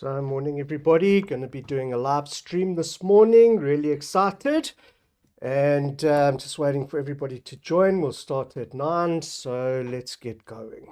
So morning everybody, going to be doing a live stream this morning, really excited, and just waiting for everybody to join. We'll start at 9, so let's get going.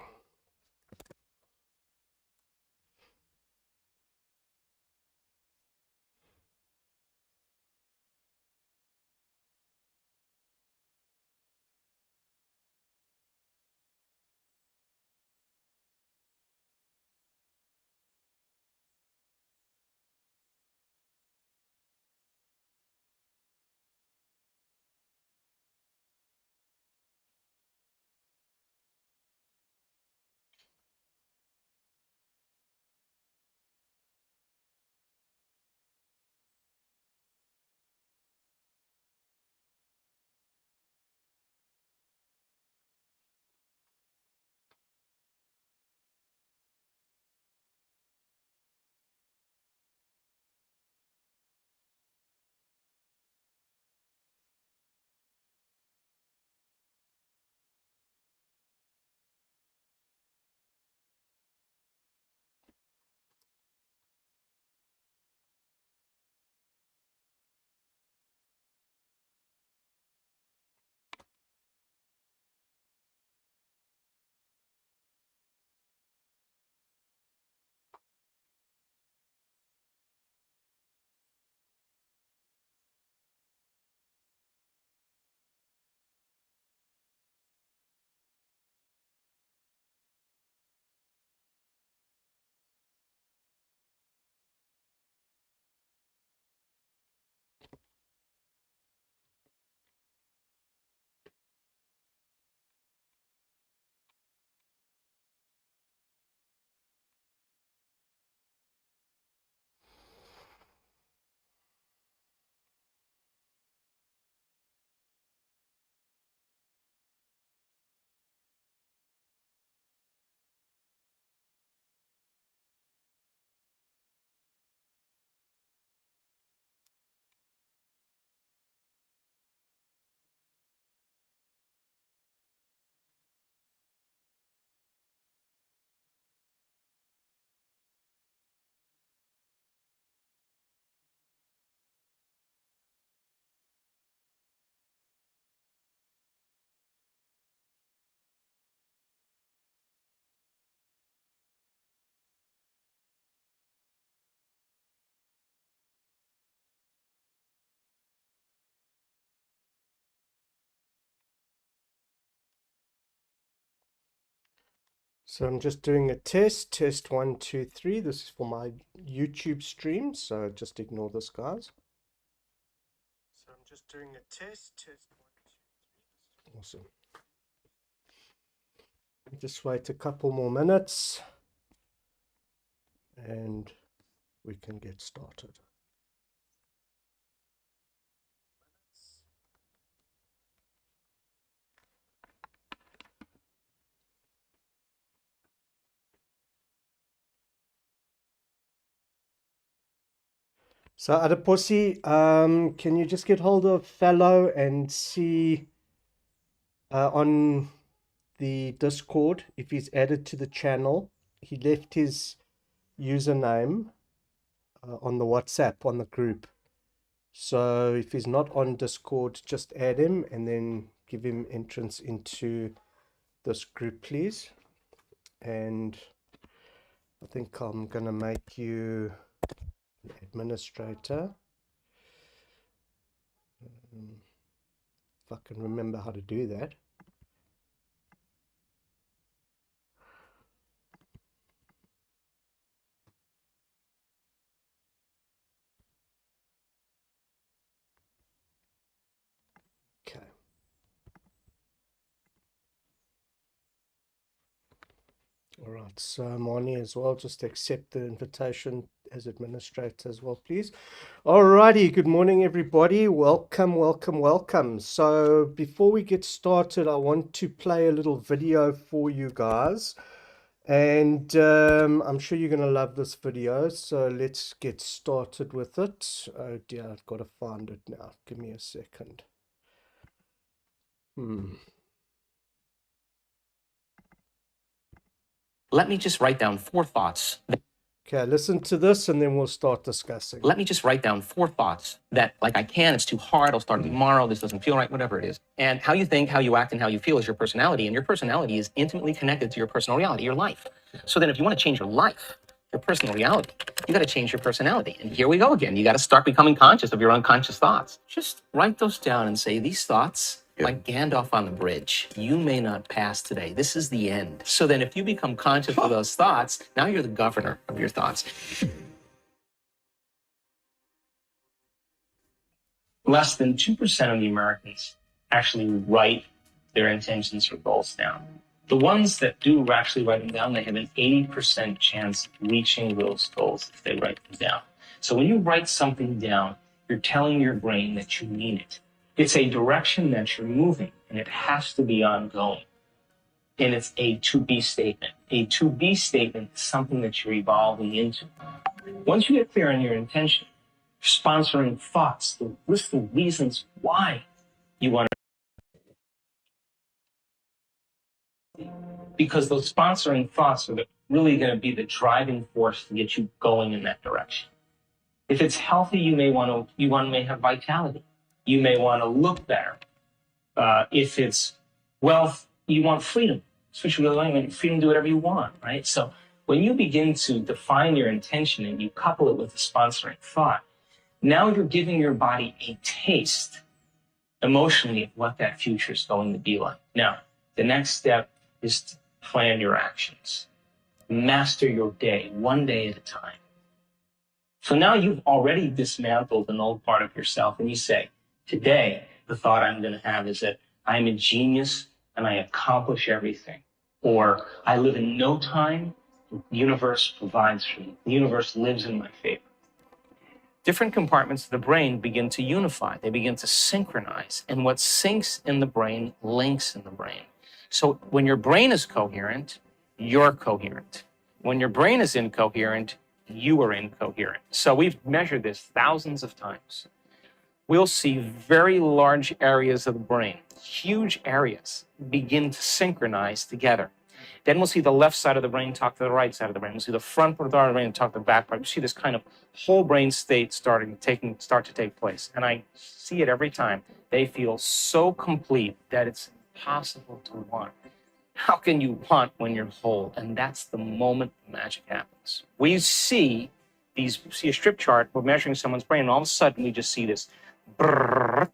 So I'm just doing a test 1 2 3. This is for my YouTube stream, so just ignore this, guys. So I'm just doing a test 1 2 3. Awesome. Just wait a couple more minutes and we can get started. So Adiposi, can you just get hold of Fellow and see on the Discord if he's added to the channel? He left his username on the WhatsApp on the group. So if he's not on Discord, just add him and then give him entrance into this group, please. And I think I'm gonna make you an administrator. If I can remember how to do that. Okay. All right, so Marnie as well, just accept the invitation as administrator as well, please. All righty, good morning, everybody. Welcome, welcome, welcome. So before we get started, I want to play a little video for you guys. And I'm sure you're going to love this video. So let's get started with it. Oh dear, I've got to find it now. Give me a second. Let me just write down 4 thoughts. Okay, listen to this and then we'll start discussing. Let me just write down 4 thoughts that, like, I can, it's too hard, I'll start tomorrow, this doesn't feel right, whatever it is. And how you think, how you act, and how you feel is your personality, and your personality is intimately connected to your personal reality, your life. So then if you want to change your life, your personal reality, you got to change your personality. And here we go again. You got to start becoming conscious of your unconscious thoughts. Just write those down and say, these thoughts, like Gandalf on the bridge, you may not pass today. This is the end. So then if you become conscious of those thoughts, now you're the governor of your thoughts. Less than 2% of the Americans actually write their intentions or goals down. The ones that do actually write them down, they have an 80% chance of reaching those goals if they write them down. So when you write something down, you're telling your brain that you mean it. It's a direction that you're moving, and it has to be ongoing. And it's a to-be statement. A to-be statement is something that you're evolving into. Once you get clear on your intention, sponsoring thoughts, the list of reasons why you want to, because those sponsoring thoughts are really going to be the driving force to get you going in that direction. If it's healthy, you may have vitality. You may want to look better. If it's wealth, you want freedom. Especially with freedom to do whatever you want, right? So when you begin to define your intention and you couple it with a sponsoring thought, now you're giving your body a taste emotionally of what that future is going to be like. Now, the next step is to plan your actions. Master your day, one day at a time. So now you've already dismantled an old part of yourself, and you say, today, the thought I'm going to have is that I'm a genius and I accomplish everything. Or I live in no time, the universe provides for me. The universe lives in my favor. Different compartments of the brain begin to unify. They begin to synchronize. And what syncs in the brain links in the brain. So when your brain is coherent, you're coherent. When your brain is incoherent, you are incoherent. So we've measured this thousands of times. We'll see very large areas of the brain, huge areas, begin to synchronize together. Then we'll see the left side of the brain talk to the right side of the brain. We'll see the front part of the brain talk to the back part. We'll see this kind of whole brain state start to take place. And I see it every time. They feel so complete that it's impossible to want. How can you want when you're whole? And that's the moment magic happens. We see a strip chart, we're measuring someone's brain, and all of a sudden we just see this brrr,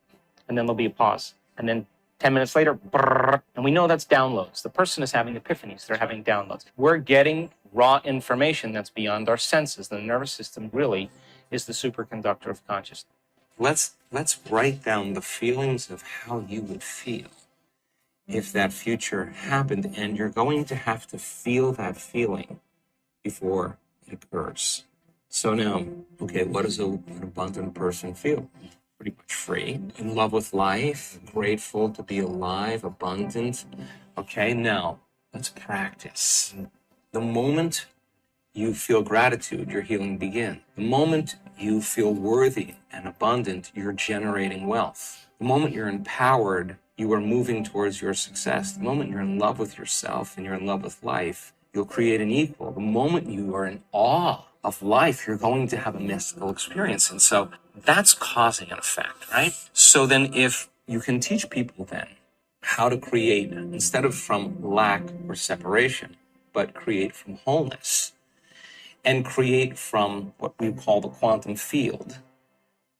and then there'll be a pause. And then 10 minutes later, brrr, and we know that's downloads. The person is having epiphanies. They're having downloads. We're getting raw information that's beyond our senses. The nervous system really is the superconductor of consciousness. Let's write down the feelings of how you would feel if that future happened, and you're going to have to feel that feeling before it occurs. So now, okay, what does an abundant person feel? Pretty much free, in love with life, grateful to be alive, abundant. Okay, now let's practice. The moment you feel gratitude, your healing begins. The moment you feel worthy and abundant, you're generating wealth. The moment you're empowered, you are moving towards your success. The moment you're in love with yourself and you're in love with life, you'll create an equal. The moment you are in awe of life, you're going to have a mystical experience. And so that's causing an effect, right? So then if you can teach people then how to create, instead of from lack or separation, but create from wholeness, and create from what we call the quantum field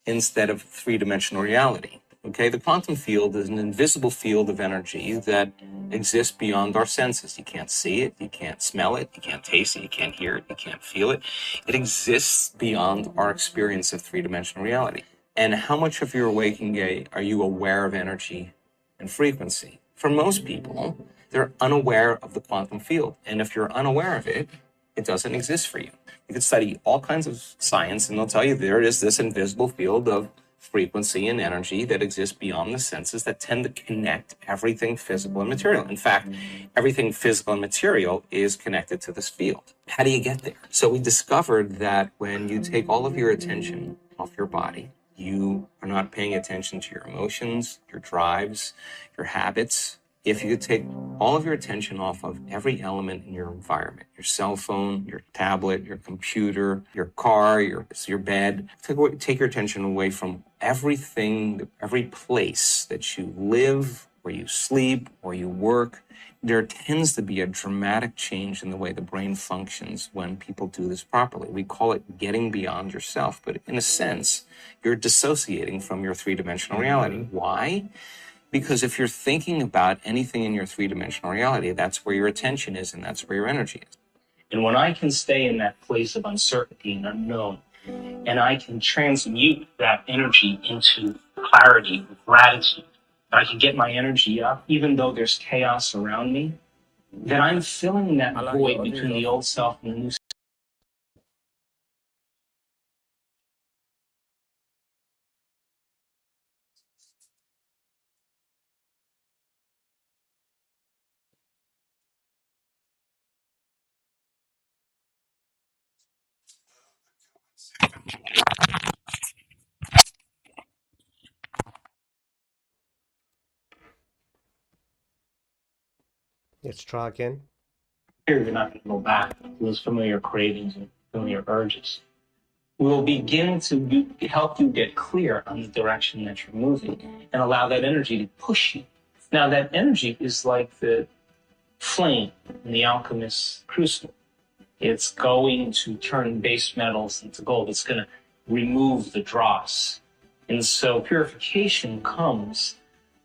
instead of three-dimensional reality. Okay, the quantum field is an invisible field of energy that exists beyond our senses. You can't see it, you can't smell it, you can't taste it, you can't hear it, you can't feel it. It exists beyond our experience of three-dimensional reality. And how much of your waking day are you aware of energy and frequency? For most people, they're unaware of the quantum field. And if you're unaware of it, it doesn't exist for you. You could study all kinds of science and they'll tell you there is this invisible field of frequency and energy that exists beyond the senses that tend to connect everything physical and material. In fact, everything physical and material is connected to this field. How do you get there? So we discovered that when you take all of your attention off your body, you are not paying attention to your emotions, your drives, your habits, if you could take all of your attention off of every element in your environment, your cell phone, your tablet, your computer, your car, your bed, take your attention away from everything, every place that you live, where you sleep, where you work. There tends to be a dramatic change in the way the brain functions when people do this properly. We call it getting beyond yourself, but in a sense, you're dissociating from your three-dimensional reality. Why? Because if you're thinking about anything in your three-dimensional reality, that's where your attention is and that's where your energy is. And when I can stay in that place of uncertainty and unknown, and I can transmute that energy into clarity, gratitude, I can get my energy up, even though there's chaos around me, then I'm filling that void between the old self and the new self. Let's try again. Here, you're not going to go back to those familiar cravings and familiar urges. Will begin to help you get clear on the direction that you're moving and allow that energy to push you. Now, that energy is like the flame in the alchemist's crucible. It's going to turn base metals into gold. It's going to remove the dross. And so purification comes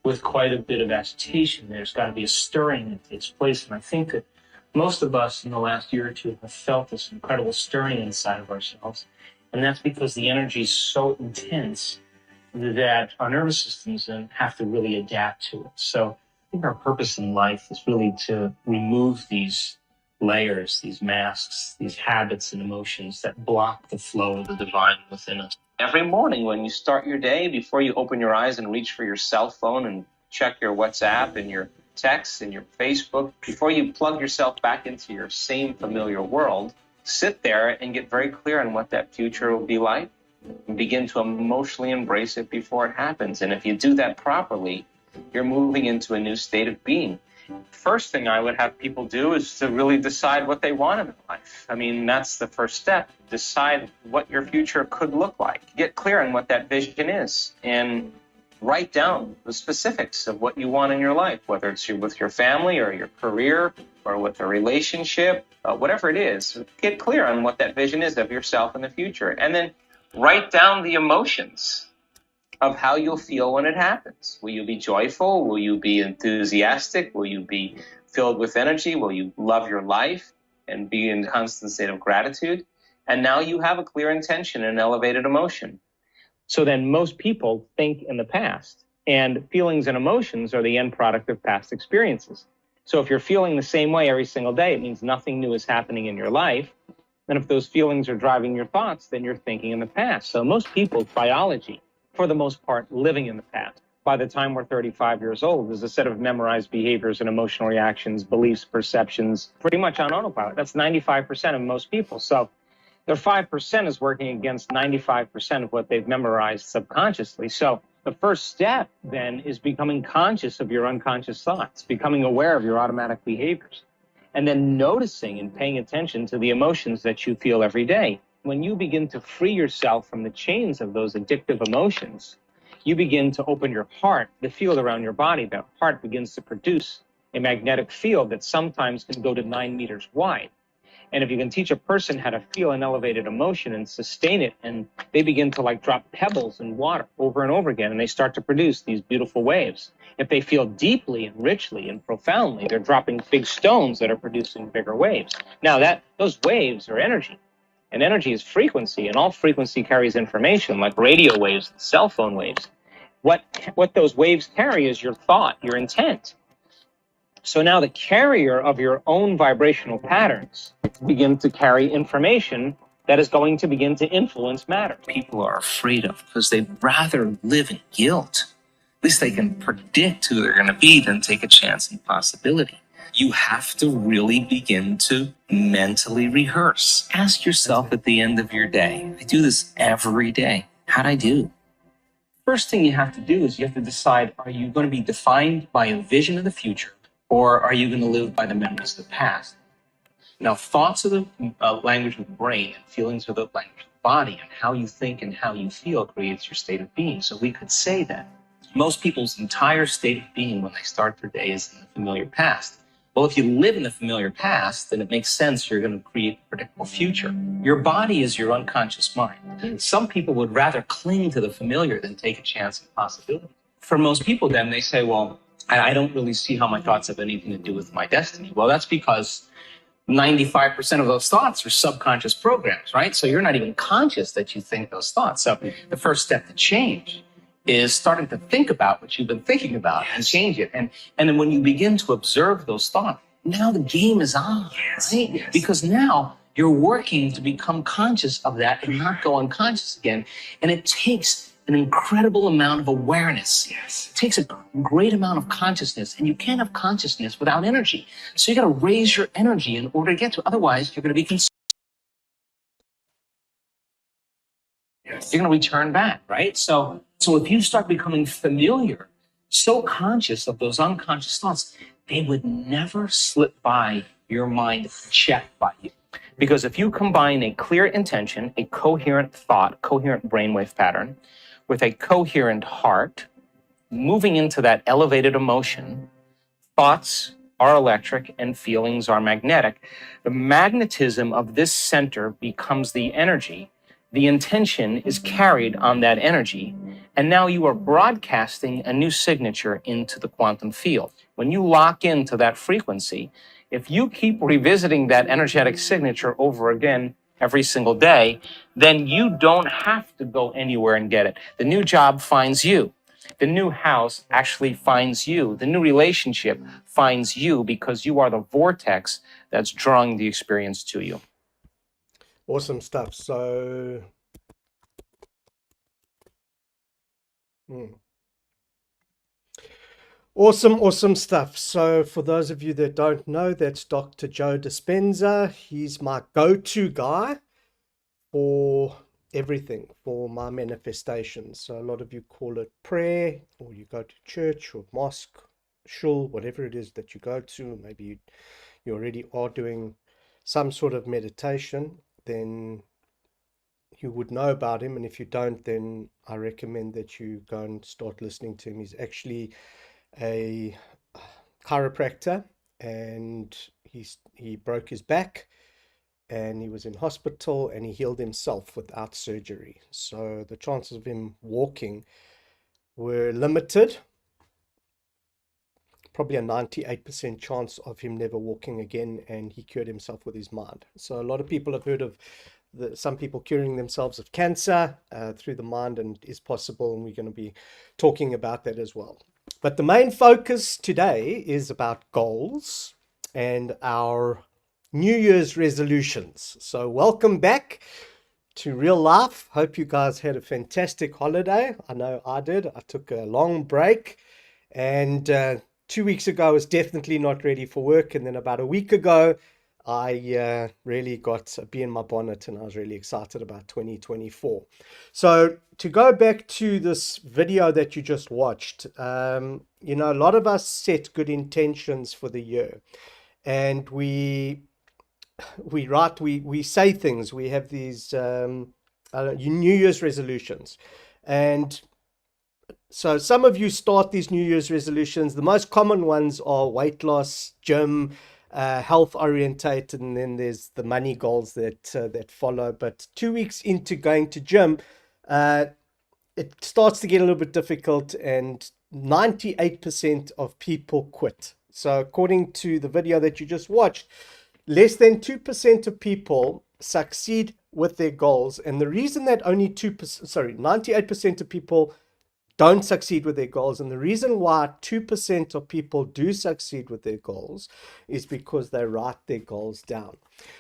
with quite a bit of agitation. There's got to be a stirring that takes place. And I think that most of us in the last year or two have felt this incredible stirring inside of ourselves. And that's because the energy is so intense that our nervous systems have to really adapt to it. So I think our purpose in life is really to remove these layers, these masks, these habits and emotions that block the flow of the divine within us. Every morning when you start your day, before you open your eyes and reach for your cell phone and check your WhatsApp and your texts and your Facebook, before you plug yourself back into your same familiar world, sit there and get very clear on what that future will be like and begin to emotionally embrace it before it happens. And if you do that properly, you're moving into a new state of being. First thing I would have people do is to really decide what they want in life. I mean, that's the first step. Decide what your future could look like. Get clear on what that vision is and write down the specifics of what you want in your life, whether it's with your family or your career or with a relationship, whatever it is. Get clear on what that vision is of yourself in the future. And then write down the emotions of how you'll feel when it happens. Will you be joyful? Will you be enthusiastic? Will you be filled with energy? Will you love your life and be in a constant state of gratitude? And now you have a clear intention and elevated emotion. So then most people think in the past, and feelings and emotions are the end product of past experiences. So if you're feeling the same way every single day, it means nothing new is happening in your life. And if those feelings are driving your thoughts, then you're thinking in the past. So most people, biology, for the most part, living in the past. By the time we're 35 years old, there's a set of memorized behaviors and emotional reactions, beliefs, perceptions, pretty much on autopilot. That's 95% of most people. So their 5% is working against 95% of what they've memorized subconsciously. So the first step then is becoming conscious of your unconscious thoughts, becoming aware of your automatic behaviors, and then noticing and paying attention to the emotions that you feel every day. When you begin to free yourself from the chains of those addictive emotions, you begin to open your heart, the field around your body. The heart begins to produce a magnetic field that sometimes can go to 9 meters wide. And if you can teach a person how to feel an elevated emotion and sustain it, and they begin to like drop pebbles in water over and over again, and they start to produce these beautiful waves. If they feel deeply and richly and profoundly, they're dropping big stones that are producing bigger waves. Now those waves are energy, and energy is frequency, and all frequency carries information like radio waves, cell phone waves. What those waves carry is your thought, your intent. So now the carrier of your own vibrational patterns begin to carry information that is going to begin to influence matter. People are afraid of because they'd rather live in guilt. At least they can predict who they're going to be than take a chance in possibility. You have to really begin to mentally rehearse. Ask yourself at the end of your day, I do this every day. How'd I do? first thing you have to do is you have to decide, are you going to be defined by a vision of the future, or are you going to live by the memories of the past? Now, thoughts are the language of the brain, and feelings are the language of the body, and how you think and how you feel creates your state of being. So we could say that most people's entire state of being when they start their day is in the familiar past. Well, if you live in the familiar past, then it makes sense you're going to create a predictable future. Your body is your unconscious mind. Some people would rather cling to the familiar than take a chance at possibility. For most people, then, they say, well, I don't really see how my thoughts have anything to do with my destiny. Well, that's because 95% of those thoughts are subconscious programs, right? So you're not even conscious that you think those thoughts. So the first step to change is starting to think about what you've been thinking about and change it. And then when you begin to observe those thoughts, now the game is on, right? Because now you're working to become conscious of that and not go unconscious again. And it takes an incredible amount of awareness. It takes a great amount of consciousness, and you can't have consciousness without energy. So you got to raise your energy in order to get to it. Otherwise, you're going to be you're going to return back, right? So if you start becoming familiar, so conscious of those unconscious thoughts, they would never slip by your mind checked by you. Because if you combine a clear intention, a coherent thought, coherent brainwave pattern, with a coherent heart, moving into that elevated emotion, thoughts are electric and feelings are magnetic. The magnetism of this center becomes the energy. The intention is carried on that energy. And now you are broadcasting a new signature into the quantum field. When you lock into that frequency, if you keep revisiting that energetic signature over again every single day, then you don't have to go anywhere and get it. The new job finds you. The new house actually finds you. The new relationship finds you because you are the vortex that's drawing the experience to you. Awesome stuff. So, awesome stuff. So for those of you that don't know, that's Dr. Joe Dispenza. He's my go-to guy for everything, for my manifestations. So a lot of you call it prayer, or you go to church or mosque, shul, whatever it is that you go to. Maybe you already are doing some sort of meditation, then you would know about him. And if you don't, then I recommend that you go and start listening to him. He's actually a chiropractor, and he broke his back and he was in hospital, and he healed himself without surgery. So the chances of him walking were limited, probably a 98% chance of him never walking again, and he cured himself with his mind. So a lot of people have heard of some people curing themselves of cancer through the mind, and is possible, and we're going to be talking about that as well. But the main focus today is about goals and our New Year's resolutions. So welcome back to real life. Hope you guys had a fantastic holiday. I know I did. I took a long break, and 2 weeks ago I was definitely not ready for work, and then about a week ago I really got a bee in my bonnet, and I was really excited about 2024. So to go back to this video that you just watched, you know, a lot of us set good intentions for the year, and we say things. We have these New Year's resolutions, and so some of you start these New Year's resolutions. The most common ones are weight loss, gym, health orientated, and then there's the money goals that follow. But 2 weeks into going to gym, it starts to get a little bit difficult, and 98% of people quit. So according to the video that you just watched, less than 2% of people succeed with their goals. And the reason that only 98% of people don't succeed with their goals, and the reason why 2% of people do succeed with their goals, is because they write their goals down.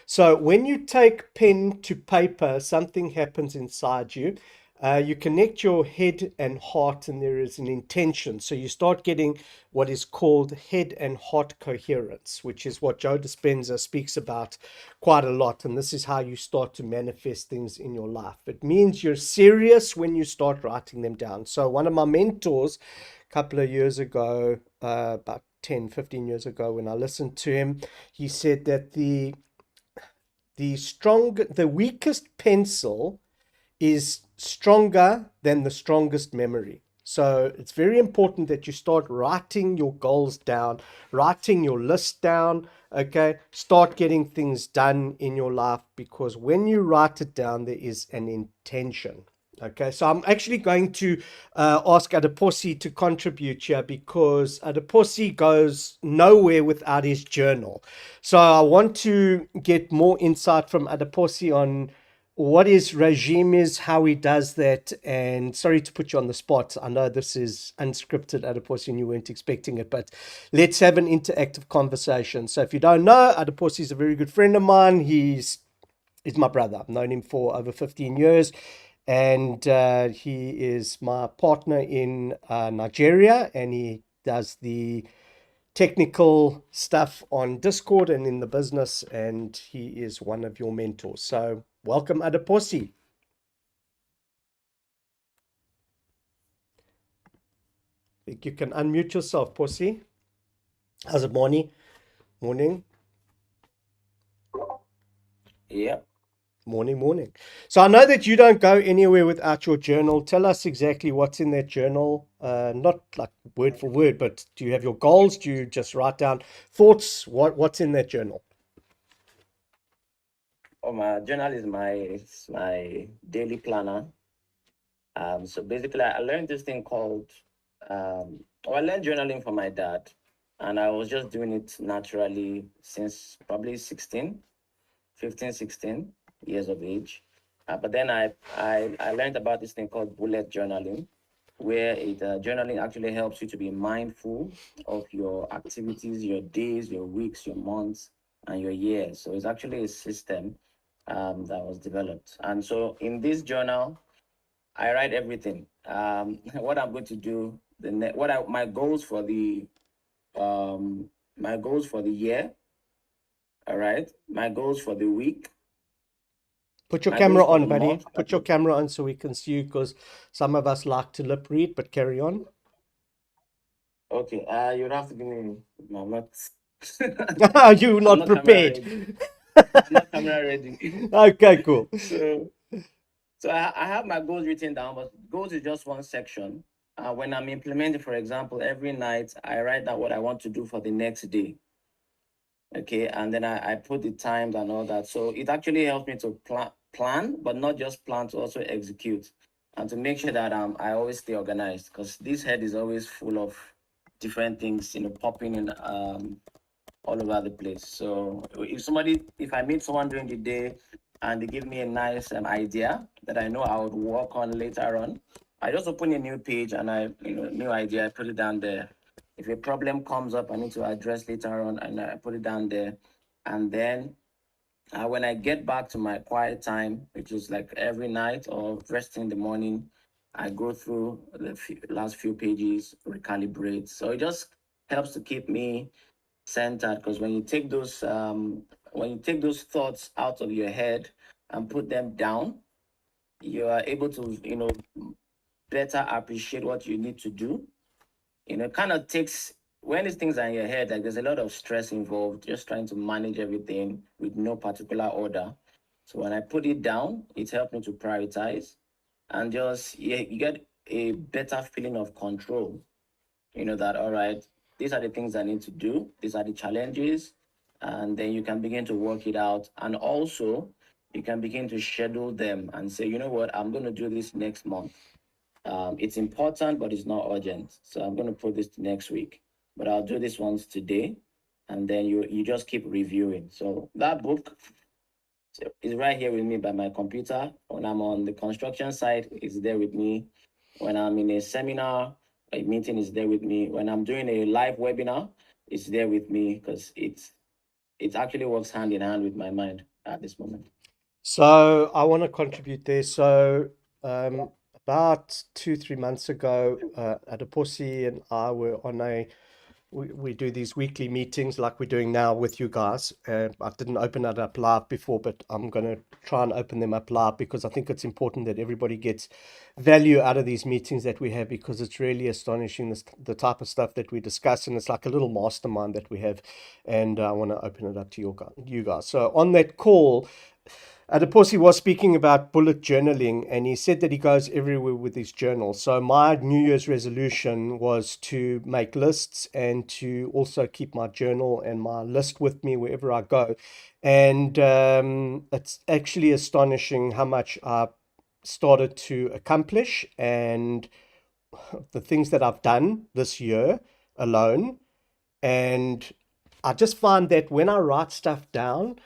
So when you take pen to paper, something happens inside you. You connect your head and heart, and there is an intention. So you start getting what is called head and heart coherence, which is what Joe Dispenza speaks about quite a lot. And this is how you start to manifest things in your life. It means you're serious when you start writing them down. So one of my mentors a couple of years ago, about 10, 15 years ago, when I listened to him, he said that the weakest pencil is stronger than the strongest memory. So it's very important that you start writing your goals down, writing your list down, okay? Start getting things done in your life, because when you write it down, there is an intention. Okay, so I'm actually going to ask Adiposi to contribute here, because Adiposi goes nowhere without his journal. So I want to get more insight from Adiposi on what his regime is, how he does that, and sorry to put you on the spot. I know this is unscripted, Adiposi, and you weren't expecting it, but let's have an interactive conversation. So if you don't know, Adiposi is a very good friend of mine. He's my brother. I've known him for over 15 years, and he is my partner in Nigeria, and he does the technical stuff on Discord and in the business, and he is one of your mentors. So welcome, Adiposi. I think you can unmute yourself, Posi. How's it morning? Morning, Yeah. morning. So I know that you don't go anywhere without your journal. Tell us exactly what's in that journal. Not like word for word, but do you have your goals? Do you just write down thoughts? What's in that journal? Oh, my journal is my daily planner. So basically, I learned this thing called, I learned journaling from my dad, and I was just doing it naturally since probably 16, 15, 16 years of age. But then I learned about this thing called bullet journaling, where journaling actually helps you to be mindful of your activities, your days, your weeks, your months, and your years. So it's actually a system that was developed. And so in this journal, I write everything. What I'm going to do, my goals for the year. All right, my goals for the week, Put your my goals camera for the on, buddy. month. Put your camera on so we can see you, because some of us like to lip read, but carry on. Okay, you'd have to give me. No, I'm not. You're I'm not not camera prepared. ready. I'm not camera ready. Okay, cool. so, so I have my goals written down, but goals is just one section. When I'm implementing, for example, every night I write down what I want to do for the next day. Okay, and then I put the times and all that. So it actually helps me to plan, but not just plan, to also execute, and to make sure that I always stay organized, because this head is always full of different things, popping in all over the place. So if I meet someone during the day and they give me a nice idea that I know I would work on later on, I just open a new page and new idea, I put it down there. If a problem comes up I need to address later on, and I put it down there. And then when I get back to my quiet time, which is like every night or first thing in the morning, I go through the last few pages, recalibrate. So it just helps to keep me centered, because when you take those thoughts out of your head and put them down, you are able to better appreciate what you need to do. Kind of takes, when these things are in your head, like there's a lot of stress involved, just trying to manage everything with no particular order. So when I put it down, it helped me to prioritize, and just, yeah, you get a better feeling of control. That, all right, these are the things I need to do, these are the challenges, and then you can begin to work it out. And also, you can begin to schedule them and say, you know what, I'm going to do this next month. It's important, but it's not urgent. So I'm going to put this to next week, but I'll do this once today. And then you just keep reviewing. So that book is right here with me by my computer. When I'm on the construction site, it's there with me. When I'm in a seminar, a meeting is there with me. When I'm doing a live webinar, it's there with me, because it actually works hand in hand with my mind at this moment. So I want to contribute there. So about 2-3 months ago, Adeposi and I were on we do these weekly meetings like we're doing now with you guys. I didn't open it up live before, but I'm going to try and open them up live because I think it's important that everybody gets value out of these meetings that we have, because it's really astonishing the type of stuff that we discuss, and it's like a little mastermind that we have, and I want to open it up to you guys. So on that call, Adeposi was speaking about bullet journaling, and he said that he goes everywhere with his journal. So my New Year's resolution was to make lists and to also keep my journal and my list with me wherever I go. And it's actually astonishing how much I started to accomplish and the things that I've done this year alone. And I just find that when I write stuff down,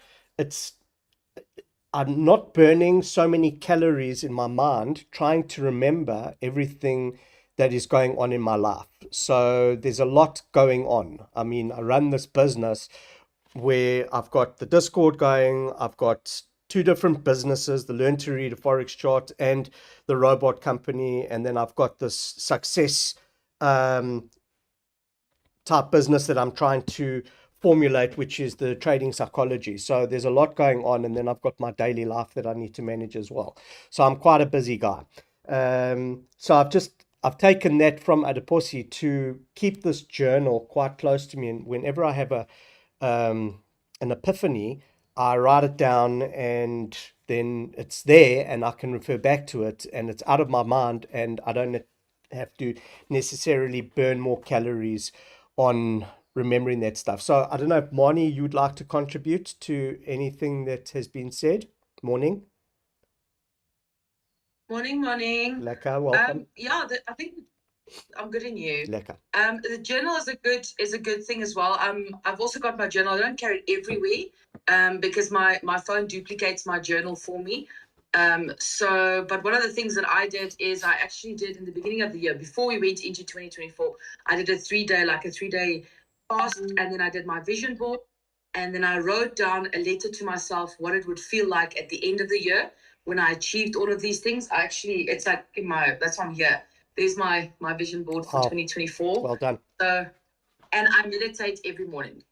I'm not burning so many calories in my mind trying to remember everything that is going on in my life. So there's a lot going on. I mean, I run this business where I've got the Discord going, I've got two different businesses, the Learn to Read a Forex Chart and the robot company, and then I've got this success type business that I'm trying to formulate, which is the trading psychology. So there's a lot going on, and then I've got my daily life that I need to manage as well. So I'm quite a busy guy. So I've taken that from Adeposi to keep this journal quite close to me, and whenever I have an epiphany, I write it down, and then it's there, and I can refer back to it, and it's out of my mind, and I don't have to necessarily burn more calories on remembering that stuff. So I don't know if Marnie, you'd like to contribute to anything that has been said. Morning. Morning. Lekker, welcome. Yeah, I think I'm good in you. Lekker. The journal is a good thing as well. I've also got my journal. I don't carry it everywhere, because my phone duplicates my journal for me. But one of the things that I did is I actually did in the beginning of the year, before we went into 2024, I did a 3-day fast, and then I did my vision board, and then I wrote down a letter to myself, what it would feel like at the end of the year when I achieved all of these things. It's like that's on here. There's my vision board for 2024. Well done. So, and I meditate every morning.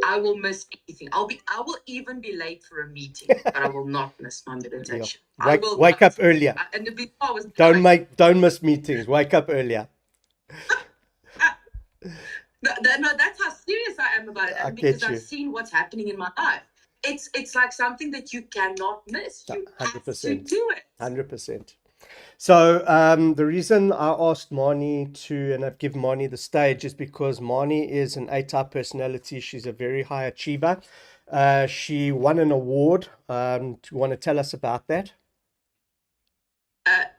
I will miss anything. I will even be late for a meeting, but I will not miss my meditation. Yeah. Wake up earlier. And before I was don't miss meetings. Wake up earlier. No, that's how serious I am about it. And because I've seen what's happening in my life. It's like something that you cannot miss. You 100%. Have to do it. 100%. So the reason I asked Marnie and I've given Marnie the stage, is because Marnie is an A-type personality. She's a very high achiever. She won an award. Do you want to tell us about that?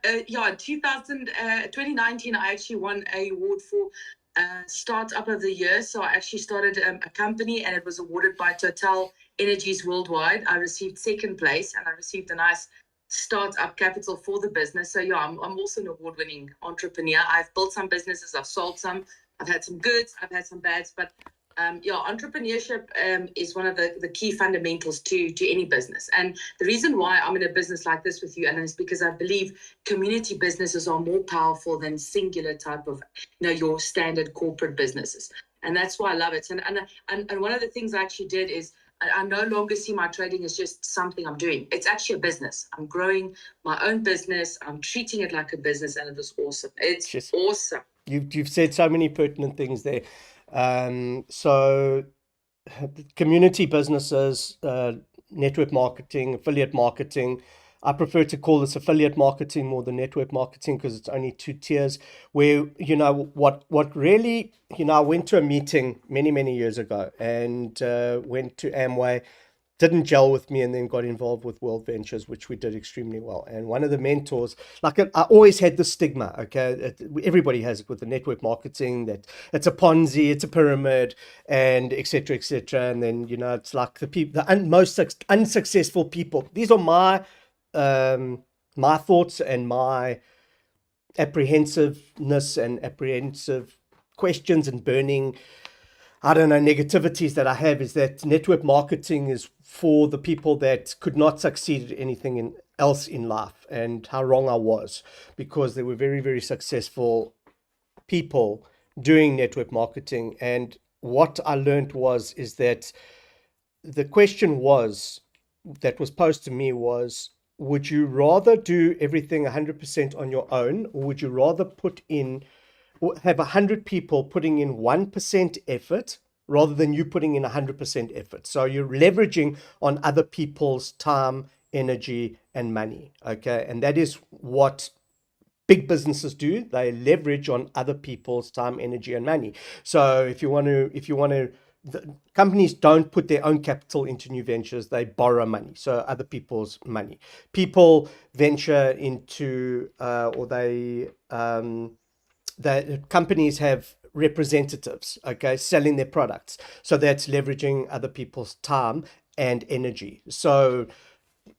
In 2019, I actually won an award for Startup of the Year. So I actually started a company, and it was awarded by Total Energies Worldwide. I received second place, and I received a nice startup capital for the business. So yeah, I'm also an award-winning entrepreneur. I've built some businesses, I've sold some, I've had some goods, I've had some bads, but entrepreneurship is one of the key fundamentals to any business. And the reason why I'm in a business like this with you, Alan, is because I believe community businesses are more powerful than singular type of, your standard corporate businesses. And that's why I love it. And one of the things I actually did is I no longer see my trading as just something I'm doing. It's actually a business. I'm growing my own business. I'm treating it like a business, and it is awesome. It's awesome. You've said so many pertinent things there. So community businesses, network marketing, affiliate marketing. I prefer to call this affiliate marketing more than network marketing, because it's only 2 tiers. Where, what really, I went to a meeting many years ago, and went to Amway, didn't gel with me, and then got involved with World Ventures, which we did extremely well. And one of the mentors, I always had this stigma, okay? Everybody has it with the network marketing, that it's a Ponzi, it's a pyramid, and et cetera, et cetera. And then, it's like the most unsuccessful people. These are my thoughts and my apprehensiveness and apprehensive questions and burning, negativities that I have, is that network marketing is for the people that could not succeed at anything else in life and how wrong I was, because there were very, very successful people doing network marketing. And what I learned is that the question that was posed to me was, would you rather do everything 100% on your own, or would you rather put in or have 100 people putting in 1% effort rather than you putting in 100% effort? So you're leveraging on other people's time, energy, and money. Okay. And that is what big businesses do. They leverage on other people's time, energy, and money. So if you want to, the companies don't put their own capital into new ventures, they borrow money, so other people's money. People venture into or the companies have representatives, okay, selling their products, so that's leveraging other people's time and energy. So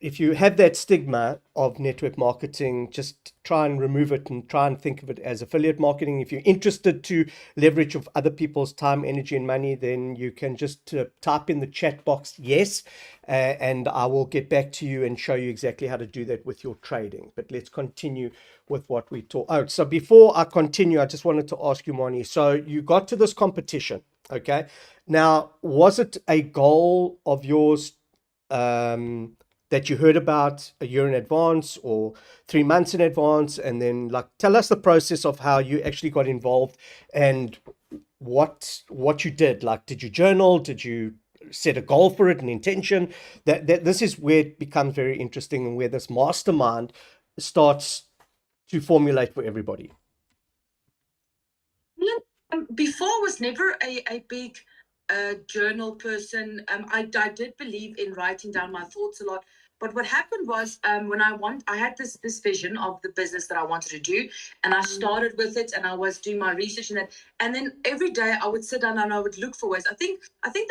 if you have that stigma of network marketing, just try and remove it and try and think of it as affiliate marketing. If you're interested to leverage of other people's time, energy, and money, then you can just type in the chat box yes, and I will get back to you and show you exactly how to do that with your trading. But let's continue with what we taught. Oh, so before I continue, I just wanted to ask you, Moni. So you got to this competition, okay? Now, was it a goal of yours that you heard about a year in advance or 3 months in advance? And then, like, tell us the process of how you actually got involved and what you did. Like, did you journal? Did you set a goal for it, an intention? That this is where it becomes very interesting and where this mastermind starts to formulate for everybody. Before I was never a big journal person. I did believe in writing down my thoughts a lot. But what happened was when I had this vision of the business that I wanted to do, and I started with it, and I was doing my research in it, and then every day I would sit down and I would look for ways. I think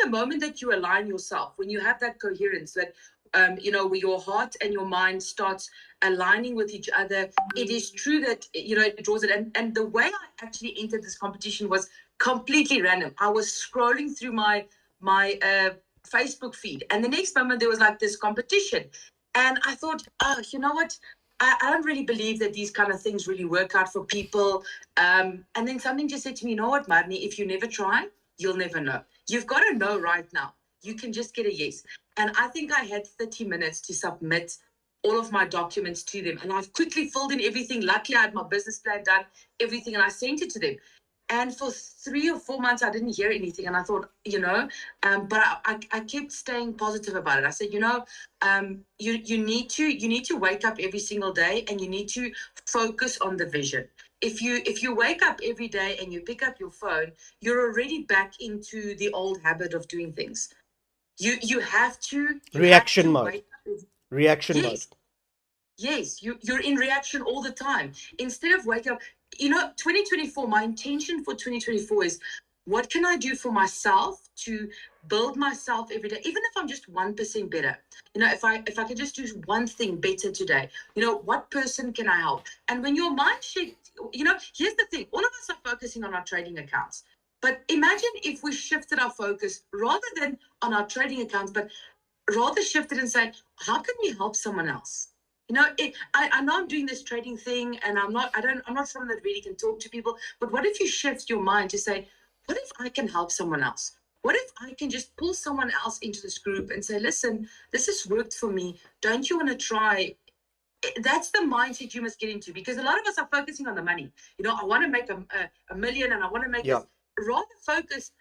the moment that you align yourself, when you have that coherence, that where your heart and your mind starts aligning with each other, it is true that it draws it. And the way I actually entered this competition was completely random. I was scrolling through my Facebook feed, and the next moment there was like this competition, and I thought, oh, you know what? I don't really believe that these kind of things really work out for people. And then something just said to me, you know what, Marnie, if you never try, you'll never know. You've got to know right now. You can just get a yes. And I think I had 30 minutes to submit all of my documents to them. And I've quickly filled in everything. Luckily, I had my business plan done, everything, and I sent it to them. And for 3 or 4 months, I didn't hear anything. And I thought, but I kept staying positive about it. I said, you need to wake up every single day, and you need to focus on the vision. If you wake up every day and you pick up your phone, you're already back into the old habit of doing things. You have to Reaction mode. Reaction mode. Yes, you're in reaction all the time. Instead of wake up, 2024, my intention for 2024 is, what can I do for myself to build myself every day, even if I'm just 1% better? If I can just do one thing better today, what person can I help? And when your mind shifts, here's the thing, all of us are focusing on our trading accounts. But imagine if we shifted our focus rather than on our trading accounts, but rather shifted and say, how can we help someone else? I know I'm doing this trading thing, and I'm not someone that really can talk to people. But what if you shift your mind to say, what if I can help someone else? What if I can just pull someone else into this group and say, listen, this has worked for me. Don't you want to try? That's the mindset you must get into, because a lot of us are focusing on the money. I want to make a million, and I want to make this. Rather focus,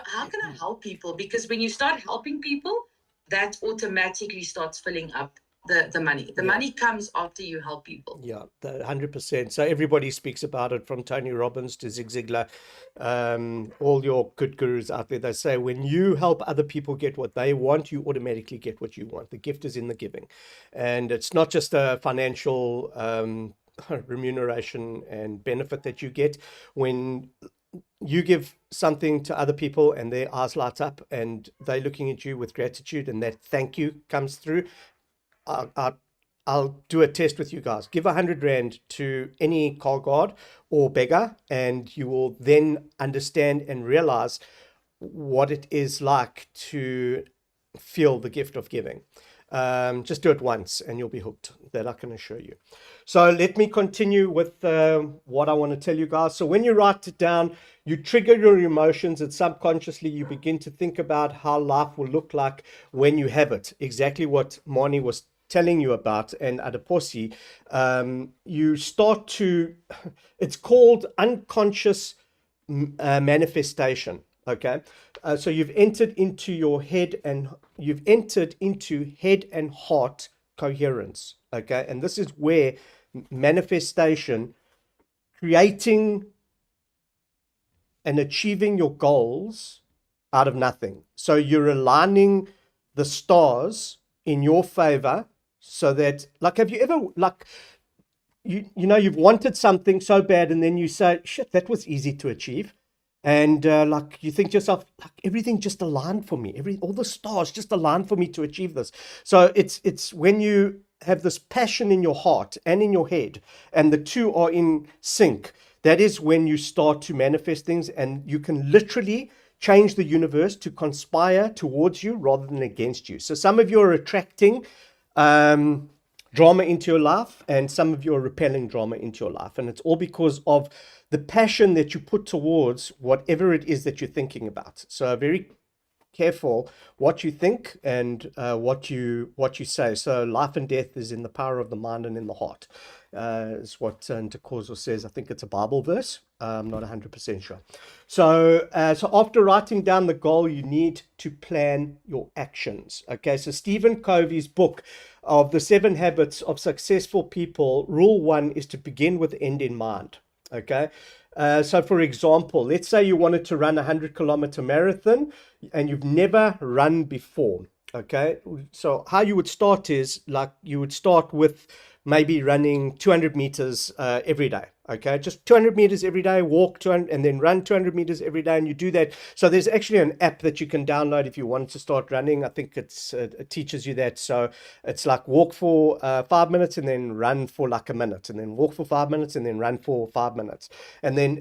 how can I help people? Because when you start helping people, that automatically starts filling up the money. The money comes after you help people. Yeah, 100%. So everybody speaks about it, from Tony Robbins to Zig Ziglar, all your good gurus out there. They say when you help other people get what they want, you automatically get what you want. The gift is in the giving. And it's not just a financial remuneration and benefit that you get. When you give something to other people and their eyes light up and they're looking at you with gratitude, and that thank you comes through, I'll do a test with you guys. Give 100 Rand to any car guard or beggar, and you will then understand and realize what it is like to feel the gift of giving. Just do it once and you'll be hooked. That I can assure you. So let me continue with what I want to tell you guys. So when you write it down, you trigger your emotions, and subconsciously you begin to think about how life will look like when you have it. Exactly what Moni was telling you about, and Adiposi. You start to, it's called unconscious manifestation. Okay, so you've entered into your head, and you've entered into head and heart coherence. Okay, and this is where manifestation, creating and achieving your goals out of nothing. So you're aligning the stars in your favor, so that, like, have you ever, like, you know, you've wanted something so bad, and then you say, shit, that was easy to achieve. And like, you think to yourself, like, everything just aligned for me, all the stars just aligned for me to achieve this. So it's when you have this passion in your heart and in your head, and the two are in sync, that is when you start to manifest things, and you can literally change the universe to conspire towards you rather than against you. So some of you are attracting drama into your life, and some of you are repelling drama into your life. And it's all because of the passion that you put towards whatever it is that you're thinking about. So very careful what you think and what you say. So life and death is in the power of the mind and in the heart, is what De Corso says. I think it's a Bible verse. I'm not 100% sure. So after writing down the goal, you need to plan your actions. Okay, so Stephen Covey's book of the 7 Habits of Successful People, rule 1 is to begin with the end in mind. Okay, so for example, let's say you wanted to run a 100-kilometer marathon and you've never run before. Okay, so how you would start is, like, you would start with maybe running 200 meters every day. Okay, just 200 meters every day, walk 200, and then run 200 meters every day, and you do that. So there's actually an app that you can download if you want to start running. I think it teaches you that. So it's like walk for 5 minutes and then run for like a minute, and then walk for 5 minutes and then run for 5 minutes, and then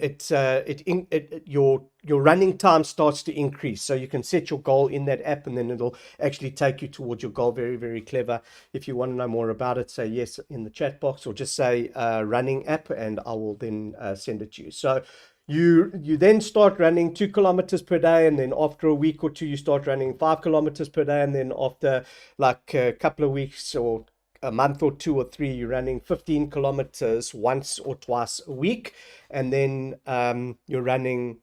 your running time starts to increase. So you can set your goal in that app, and then it'll actually take you towards your goal. Very, very clever. If you want to know more about it, say yes in the chat box, or just say running app, and I will then send it to you. So you then start running 2 kilometers per day, and then after a week or two you start running 5 kilometers per day, and then after like a couple of weeks or a month or 2 or 3, you're running 15 kilometers once or twice a week, and then you're running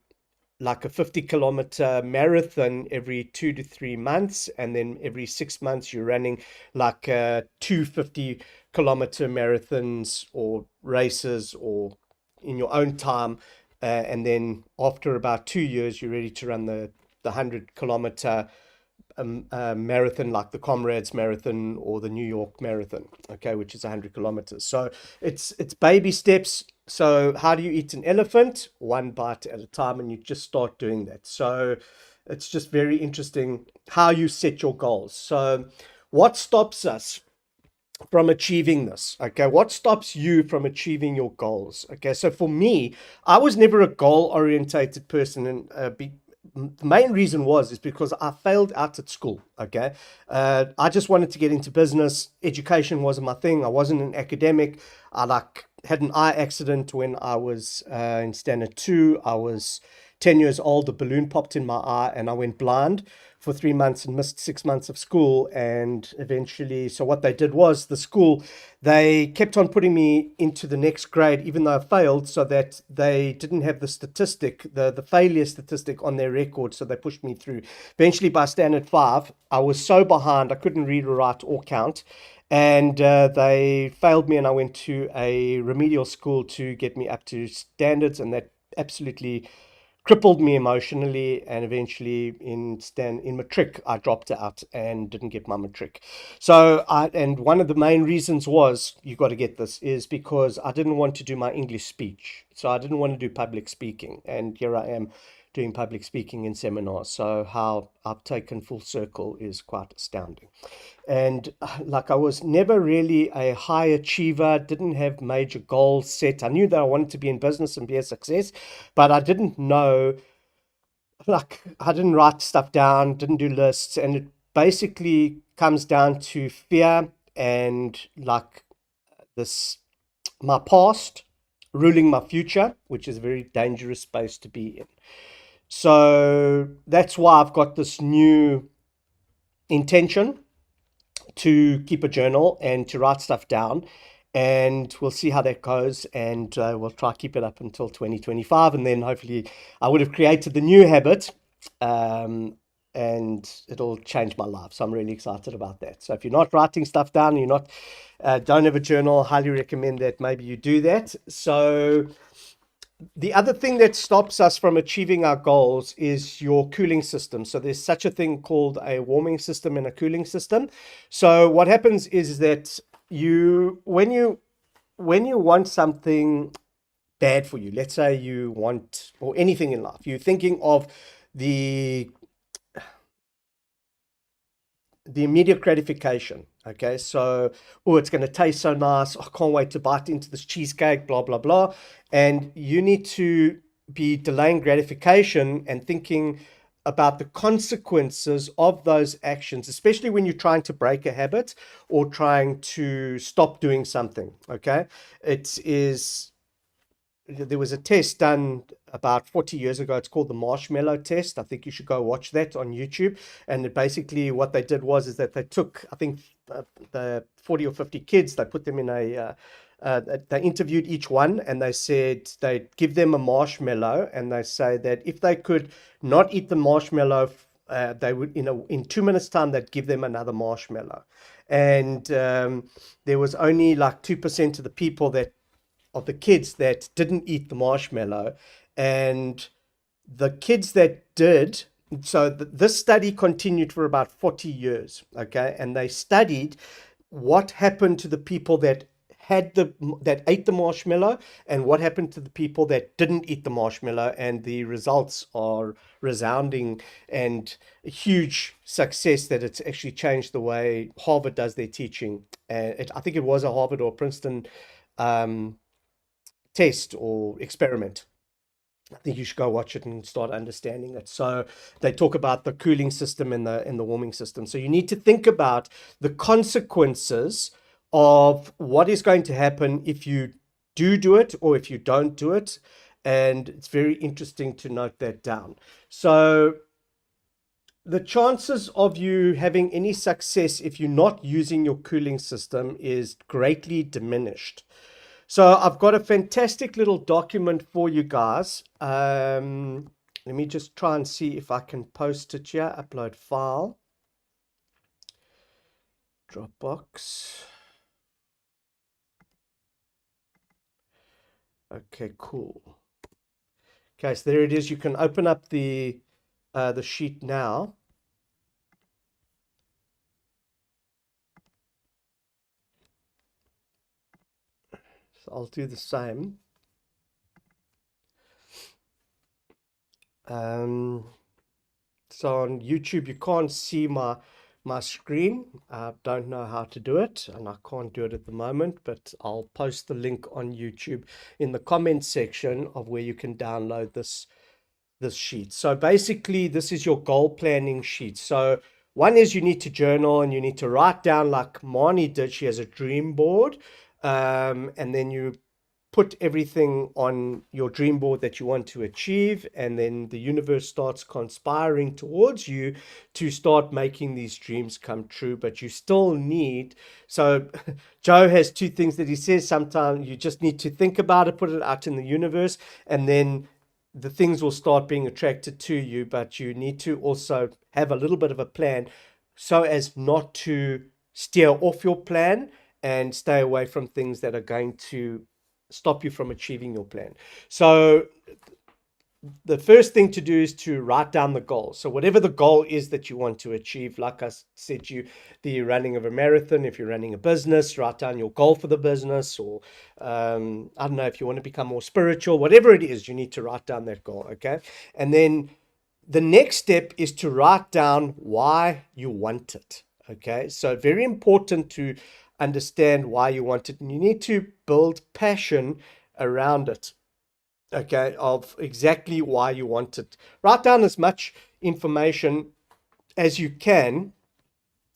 like a 50-kilometer marathon every 2 to 3 months, and then every 6 months you're running like 250-kilometer marathons or races, or in your own time, and then after about 2 years you're ready to run the 100-kilometer marathon, like the Comrades Marathon or the New York Marathon, okay, which is 100 kilometers. So it's baby steps. So how do you eat an elephant? One bite at a time, and you just start doing that. So it's just very interesting how you set your goals. So what stops us from achieving this? Okay, what stops you from achieving your goals? Okay, so for me, I was never a goal-orientated person, and the main reason is because I failed out at school. Okay, I just wanted to get into business. Education wasn't my thing. I wasn't an academic. I had an eye accident when I was in standard 2. I was 10 years old. A balloon popped in my eye, and I went blind for 3 months and missed 6 months of school. And eventually, so what they did was, the school, they kept on putting me into the next grade even though I failed, so that they didn't have the statistic, the failure statistic on their record, so they pushed me through. Eventually, by standard 5, I was so behind I couldn't read or write or count, and they failed me, and I went to a remedial school to get me up to standards, and that absolutely crippled me emotionally. And eventually in matric, I dropped out and didn't get my matric. So and one of the main reasons was, you got to get this, is because I didn't want to do my English speech. So I didn't want to do public speaking, and here I am doing public speaking in seminars. So how I've taken full circle is quite astounding. And like, I was never really a high achiever, didn't have major goals set. I knew that I wanted to be in business and be a success, but I didn't know, like, I didn't write stuff down, didn't do lists, and basically comes down to fear and like this, my past ruling my future, which is a very dangerous space to be in. So that's why I've got this new intention to keep a journal and to write stuff down, and we'll see how that goes, and we'll try to keep it up until 2025, and then hopefully I would have created the new habit, and it'll change my life. So I'm really excited about that. So if you're not writing stuff down, you're not don't have a journal, highly recommend that maybe you do that. So the other thing that stops us from achieving our goals is your cooling system. So there's such a thing called a warming system and a cooling system. So what happens is that when you want something bad for you, let's say you want, or anything in life, you're thinking of the immediate gratification. Okay, so, oh, it's going to taste so nice. I can't wait to bite into this cheesecake, blah, blah, blah. And you need to be delaying gratification and thinking about the consequences of those actions, especially when you're trying to break a habit or trying to stop doing something. Okay, there was a test done about 40 years ago. It's called the marshmallow test. I think you should go watch that on YouTube. And basically what they did is that they took, I think, the 40 or 50 kids, they put them in they interviewed each one, and they said they'd give them a marshmallow, and they say that if they could not eat the marshmallow, they would, in 2 minutes time, they'd give them another marshmallow. And there was only like 2% of the people of the kids that didn't eat the marshmallow, and the kids that did. So this study continued for about 40 years. Okay, and they studied what happened to the people that ate the marshmallow and what happened to the people that didn't eat the marshmallow, and the results are resounding and a huge success that it's actually changed the way Harvard does their teaching. I think it was a Harvard or Princeton test or experiment. I think you should go watch it and start understanding it. So they talk about the cooling system and the warming system. So you need to think about the consequences of what is going to happen if you do it or if you don't do it. And it's very interesting to note that down. So the chances of you having any success if you're not using your cooling system is greatly diminished. So I've got a fantastic little document for you guys. Let me just try and see if I can post it here. Upload file. Dropbox. Okay, cool. Okay, so there it is. You can open up the sheet now. So I'll do the same. So on YouTube, you can't see my screen. I don't know how to do it, and I can't do it at the moment, but I'll post the link on YouTube in the comment section of where you can download this sheet. So basically, this is your goal planning sheet. So one is you need to journal and you need to write down, like Marnie did. She has a dream board, and then you put everything on your dream board that you want to achieve, and then the universe starts conspiring towards you to start making these dreams come true. But you still need, so Joe has two things that he says. Sometimes you just need to think about it, put it out in the universe, and then the things will start being attracted to you. But you need to also have a little bit of a plan so as not to steer off your plan and stay away from things that are going to stop you from achieving your plan. So the first thing to do is to write down the goal. So whatever the goal is that you want to achieve, like I said, the running of a marathon, if you're running a business, write down your goal for the business, or I don't know, if you want to become more spiritual, whatever it is, you need to write down that goal. Okay. And then the next step is to write down why you want it. Okay. So very important to understand why you want it, and you need to build passion around it. Okay, of exactly why you want it. Write down as much information as you can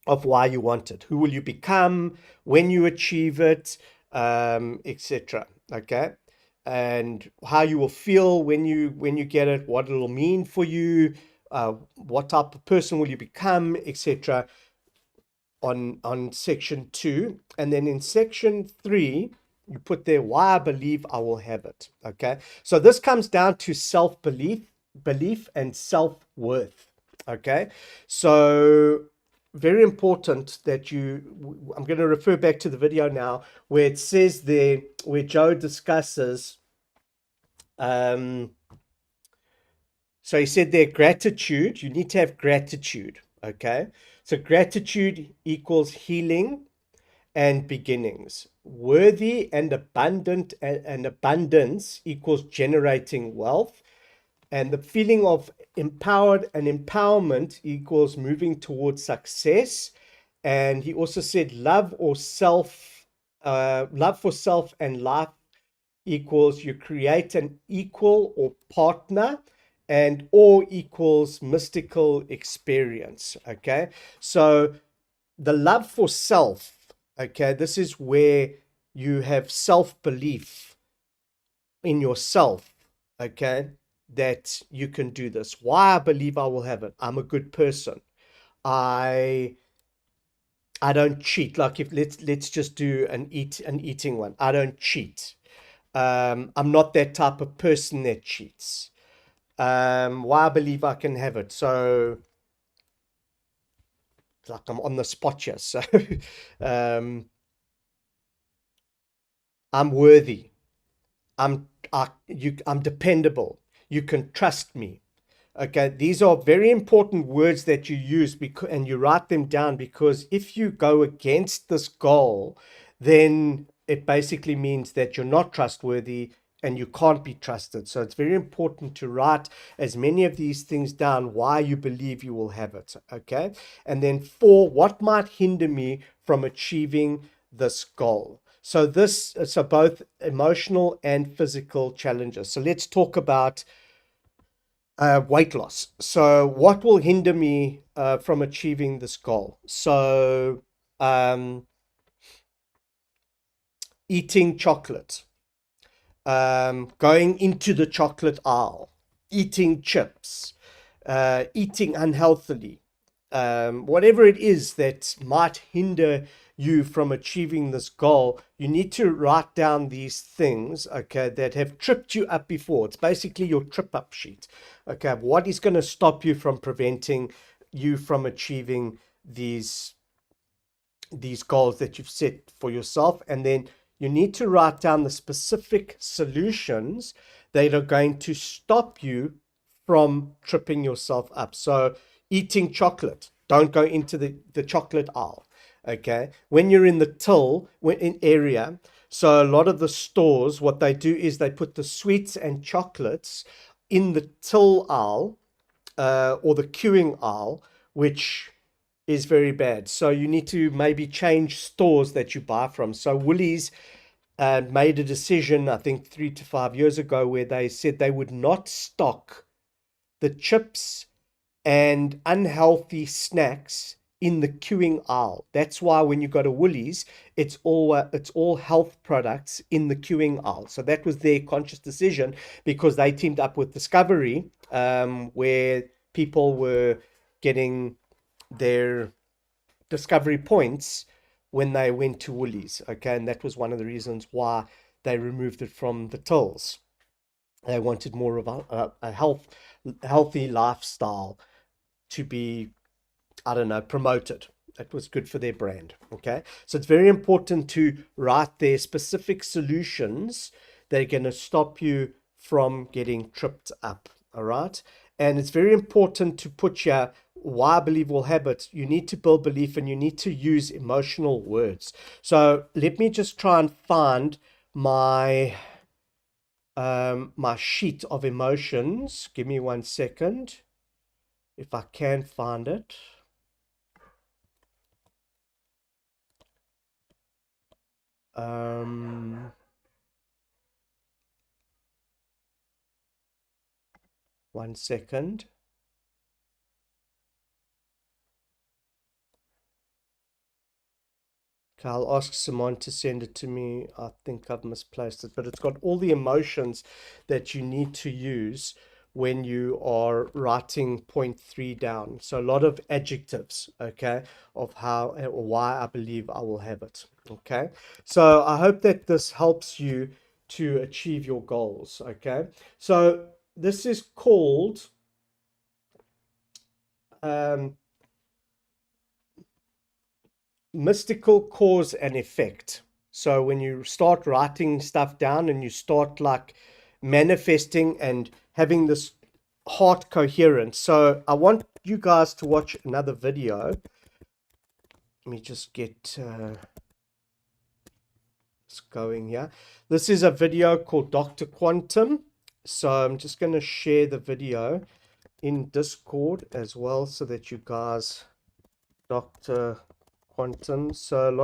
of why you want it. Who will you become when you achieve it, etc. Okay, and how you will feel when you get it, what it'll mean for you, what type of person will you become, etc. On section 2, and then in section 3 you put there why I believe I will have it. Okay, so this comes down to belief and self-worth. Okay, so very important that I'm going to refer back to the video now where it says there, where Joe discusses so he said there, gratitude, you need to have gratitude. Okay, so gratitude equals healing and beginnings. Worthy and abundant and abundance equals generating wealth. And the feeling of empowered and empowerment equals moving towards success. And he also said love for self and life equals you create an equal or partner, and or equals mystical experience. Okay, so the love for self, okay, this is where you have self-belief in yourself, okay, that you can do this. Why I believe I will have it. I'm a good person. I don't cheat. Like, if let's just do an eating one. I don't cheat. I'm not that type of person that cheats. Why I believe I can have it. So like I'm on the spot here. So I'm worthy. I'm dependable. You can trust me. Okay, these are very important words that you use, because, and you write them down, because if you go against this goal, then it basically means that you're not trustworthy and you can't be trusted. So it's very important to write as many of these things down, why you believe you will have it. Okay, and then 4, what might hinder me from achieving this goal? So both emotional and physical challenges. So let's talk about weight loss. So what will hinder me from achieving this goal? So eating chocolate, going into the chocolate aisle, eating chips, eating unhealthily, whatever it is that might hinder you from achieving this goal, you need to write down these things, okay, that have tripped you up before. It's basically your trip up sheet. Okay, what is going to stop you from preventing you from achieving these goals that you've set for yourself? And then you need to write down the specific solutions that are going to stop you from tripping yourself up. So eating chocolate, don't go into the chocolate aisle. Okay, when you're in the till in area, so a lot of the stores, what they do is they put the sweets and chocolates in the till aisle, or the queuing aisle, which is very bad. So you need to maybe change stores that you buy from. So Woolies made a decision, I think 3 to 5 years ago, where they said they would not stock the chips and unhealthy snacks in the queuing aisle. That's why when you go to Woolies, it's all health products in the queuing aisle. So that was their conscious decision, because they teamed up with Discovery, where people were getting their Discovery points when they went to Woolies. Okay, and that was one of the reasons why they removed it from the tills. They wanted more of a healthy lifestyle to be, I don't know, promoted. That was good for their brand. Okay, so it's very important to write their specific solutions that are going to stop you from getting tripped up. All right, and it's very important to put your why I believe will habit. You need to build belief, and you need to use emotional words. So let me just try and find my my sheet of emotions. Give me 1 second, if I can find it. Um, 1 second. Okay, I'll ask Simon to send it to me. I think I've misplaced it, but it's got all the emotions that you need to use when you are writing point 3 down. So a lot of adjectives, okay, of how or why I believe I will have it. Okay, so I hope that this helps you to achieve your goals. Okay, so this is called mystical cause and effect. So when you start writing stuff down and you start like manifesting and having this heart coherence. So I want you guys to watch another video. Let me just get this going here. This is a video called Dr. Quantum. So I'm just going to share the video in Discord as well so that you guys, Dr. Quantum. So a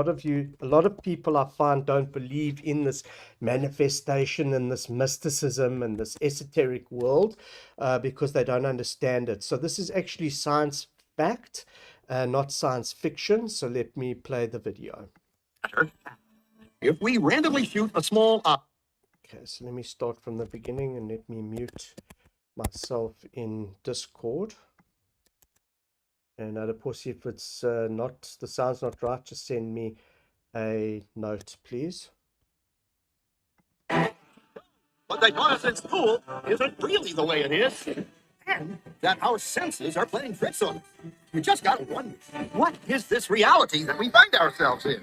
lot of people I find don't believe in this manifestation and this mysticism and this esoteric world because they don't understand it. So this is actually science fact, not science fiction. So let me play the video. If we randomly shoot a small Okay, so let me start from the beginning and let me mute myself in Discord. And of course, if it's not, the sound's not right, just send me a note, please. what they taught us in school isn't really the way it is, and that our senses are playing tricks on us. You just gotta wonder, what is this reality that we find ourselves in?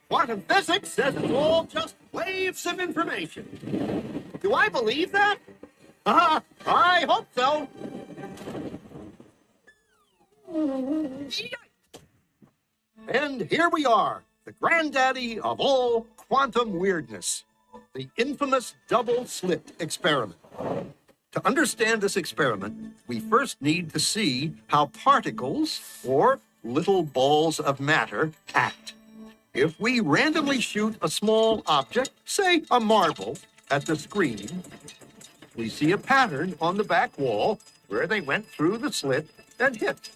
Quantum physics says it's all just waves of information. Do I believe that? I hope so. And here we are, the granddaddy of all quantum weirdness, the infamous double-slit experiment. To understand this experiment, we first need to see how particles, or little balls of matter, act. If we randomly shoot a small object, say a marble, at the screen, we see a pattern on the back wall where they went through the slit and hit.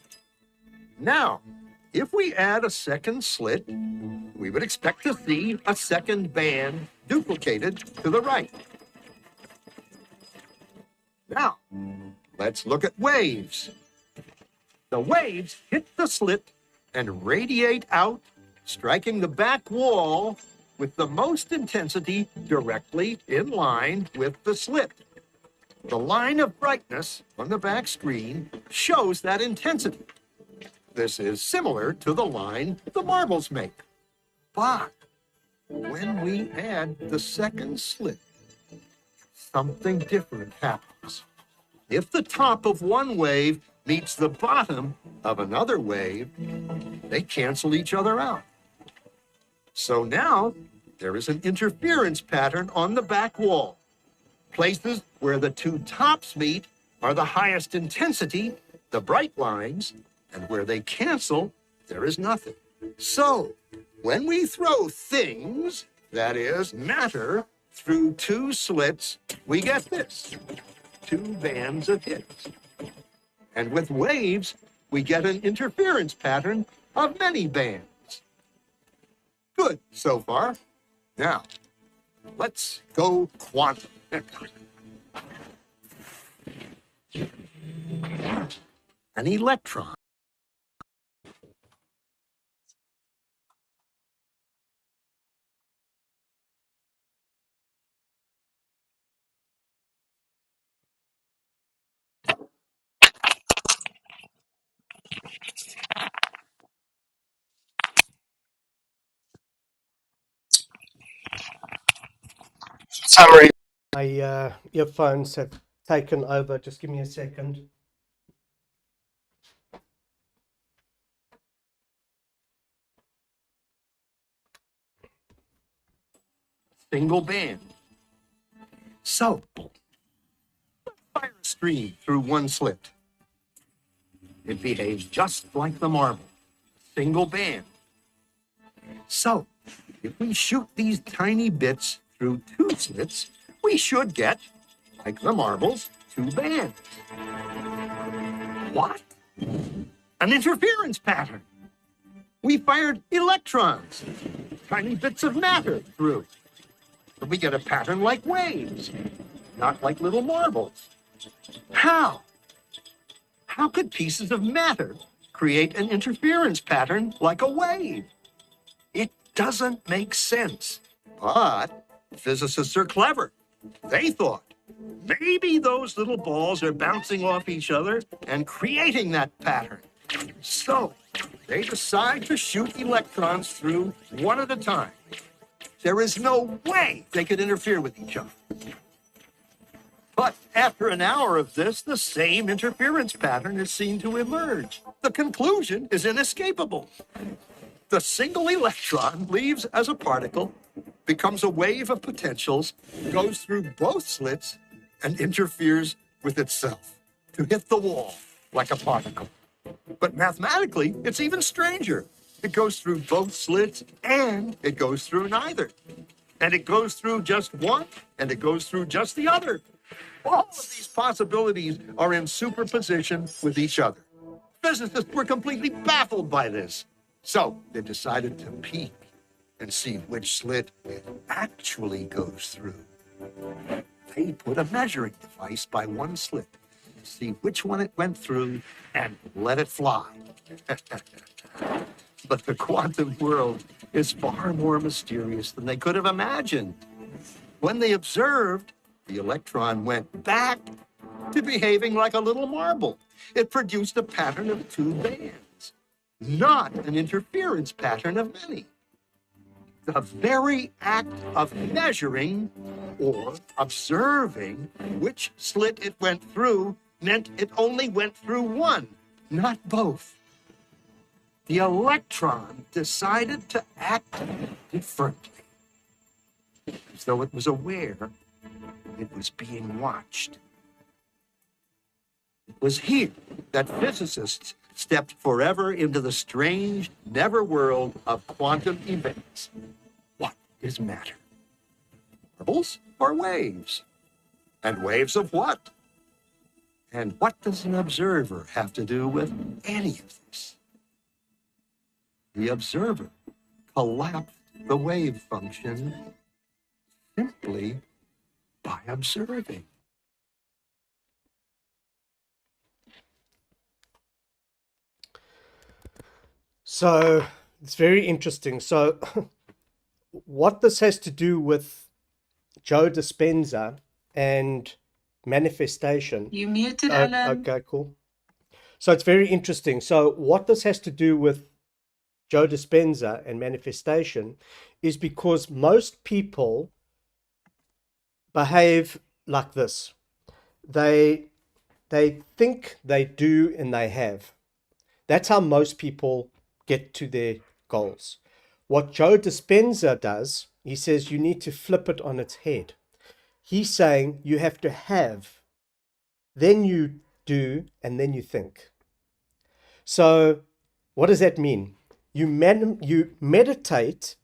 Now, if we add a second slit, we would expect to see a second band duplicated to the right. Now, let's look at waves. The waves hit the slit and radiate out, striking the back wall with the most intensity directly in line with the slit. The line of brightness on the back screen shows that intensity. This is similar to the line the marbles make. But when we add the second slit, something different happens. If the top of one wave meets the bottom of another wave, they cancel each other out. So now there is an interference pattern on the back wall. Places where the two tops meet are the highest intensity, the bright lines, and where they cancel, there is nothing. So when we throw things, that is matter, through two slits, we get this, two bands of hits. And with waves, we get an interference pattern of many bands. Good so far. Now, let's go quantum. An electron. Summary. My earphones have taken over. Just give me a second. Single band. So, fire a stream through one slit. It behaves just like the marble. Single band. So, if we shoot these tiny bits through two slits, we should get, like the marbles, two bands. What? An interference pattern. we fired electrons, tiny bits of matter through. And we get a pattern like waves, not like little marbles. How? How could pieces of matter create an interference pattern like a wave? It doesn't make sense. But physicists are clever. They thought maybe those little balls are bouncing off each other and creating that pattern. So they decide to shoot electrons through one at a time. There is no way they could interfere with each other. But after an hour of this, the same interference pattern is seen to emerge. The conclusion is inescapable. The single electron leaves as a particle, becomes a wave of potentials, goes through both slits, and interferes with itself to hit the wall like a particle. But mathematically, it's even stranger. It goes through both slits and it goes through neither. And it goes through just one and it goes through just the other. All of these possibilities are in superposition with each other. Physicists were completely baffled by this. So they decided to peek and see which slit it actually goes through. They put a measuring device by one slit to see which one it went through and let it fly. But the quantum world is far more mysterious than they could have imagined. When they observed, the electron went back to behaving like a little marble. It produced a pattern of two bands, not an interference pattern of many. The very act of measuring or observing which slit it went through meant it only went through one, not both. The electron decided to act differently, as though it was aware it was being watched. It was here that physicists stepped forever into the strange, never world of quantum events. What is matter? Marbles or waves? And waves of what? And what does an observer have to do with any of this? The observer collapsed the wave function simply by observing. So it's very interesting. So what this has to do with Joe Dispenza and manifestation. You muted, Alan. Okay, cool. So it's very interesting. So what this has to do with Joe Dispenza and manifestation is because most people behave like this. They think they do and they have. That's how most people get to their goals. What Joe Dispenza does, he says you need to flip it on its head. He's saying you have to have, then you do, and then you think. So what does that mean? You meditate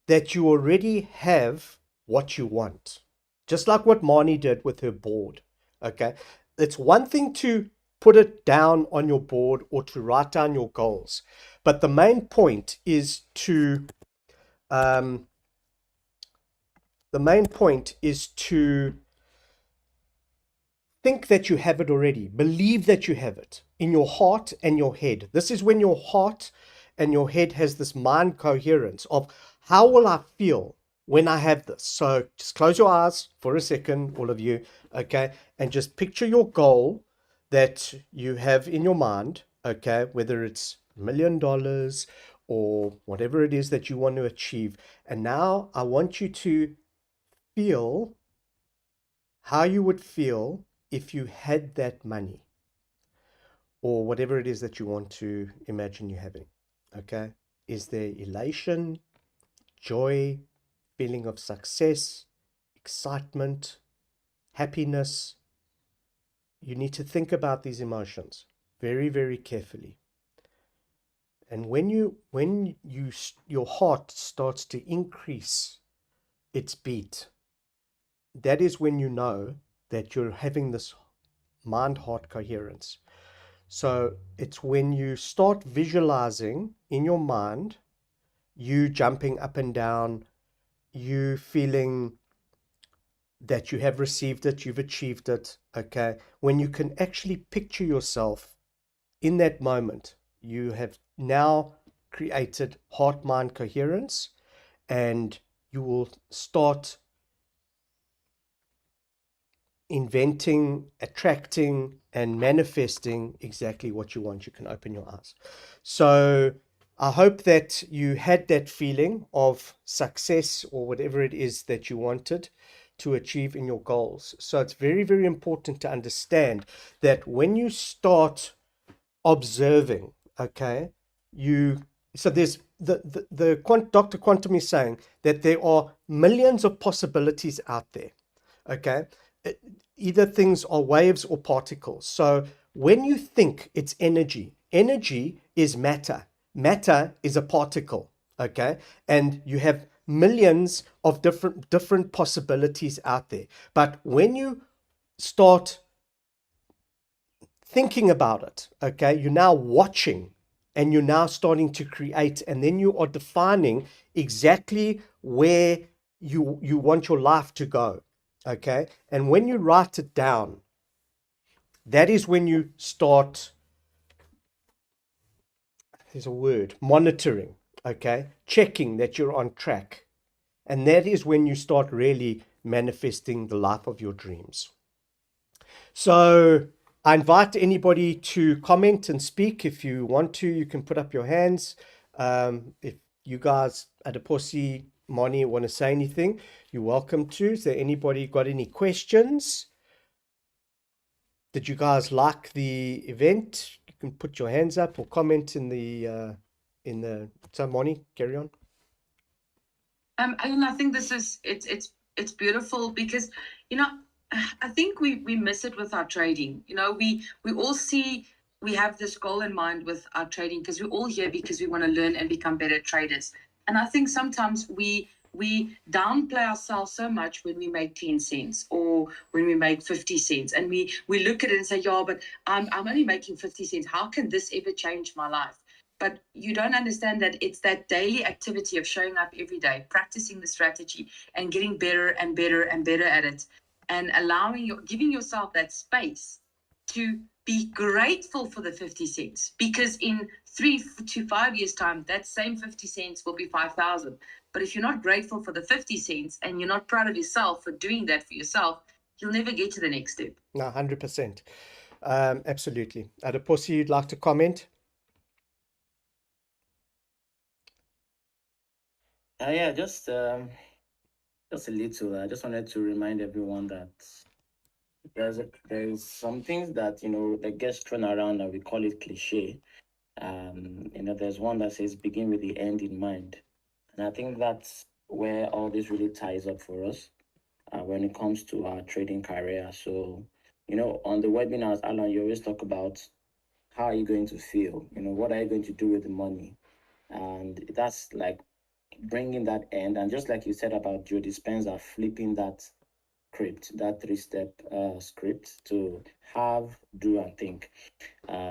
that you already have what you want. Just like what Marnie did with her board. Okay. It's one thing to put it down on your board or to write down your goals. But the main point is to think that you have it already. Believe that you have it in your heart and your head. This is when your heart and your head has this mind coherence of how will I feel when I have this. So just close your eyes for a second, all of you, okay? And just picture your goal that you have in your mind, okay? Whether it's $1 million or whatever it is that you want to achieve. And now I want you to feel how you would feel if you had that money or whatever it is that you want to imagine you having, okay? Is there elation, joy, feeling of success, excitement, happiness? You need to think about these emotions very, very carefully. And when your heart starts to increase its beat, that is when you know that you're having this mind-heart coherence. So it's when you start visualizing in your mind, you jumping up and down, you feeling that you have received it, you've achieved it, okay? When you can actually picture yourself in that moment, you have now created heart-mind coherence, and you will start inventing, attracting, and manifesting exactly what you want. You can open your eyes. So I hope that you had that feeling of success or whatever it is that you wanted to achieve in your goals. So it's very, very important to understand that when you start observing, okay, you so there's Dr. Quantum is saying that there are millions of possibilities out there, okay. Either things are waves or particles. So when you think it's energy, energy is matter, matter is a particle, okay, and you have millions of different possibilities out there. But when you start thinking about it, okay, you're now watching and you're now starting to create, and then you are defining exactly where you want your life to go, okay. And when you write it down, that is when you start, there's a word, monitoring, okay, checking that you're on track, and that is when you start really manifesting the life of your dreams. So I invite anybody to comment and speak. If you want to, you can put up your hands. If you guys at Adeposi, Moni, want to say anything, you're welcome to. Is there anybody got any questions? Did you guys like the event? You can put your hands up or comment in the so Moni, carry on. And I think this is it's beautiful because, you know, I think we miss it with our trading. You know, we all see we have this goal in mind with our trading because we're all here because we want to learn and become better traders. And I think sometimes we downplay ourselves so much when we make 10 cents or when we make 50 cents, and we look at it and say, yeah, but I'm only making 50 cents. How can this ever change my life? But you don't understand that it's that daily activity of showing up every day, practicing the strategy and getting better and better and better at it, and giving yourself that space to be grateful for the 50 cents, because in 3 to 5 years time, that same 50 cents will be 5,000. But if you're not grateful for the 50 cents and you're not proud of yourself for doing that for yourself, you'll never get to the next step. No, 100%. Absolutely. Adeposi, you'd like to comment? Yeah, just a little. I just wanted to remind everyone that there's some things that that gets thrown around and we call it cliche. There's one that says begin with the end in mind, and I think that's where all this really ties up for us when it comes to our trading career. So, on the webinars, Alan, you always talk about how are you going to feel? What are you going to do with the money? And that's like bringing that end. And just like you said about Joe Dispenza flipping that script, that three-step script to have, do, and think.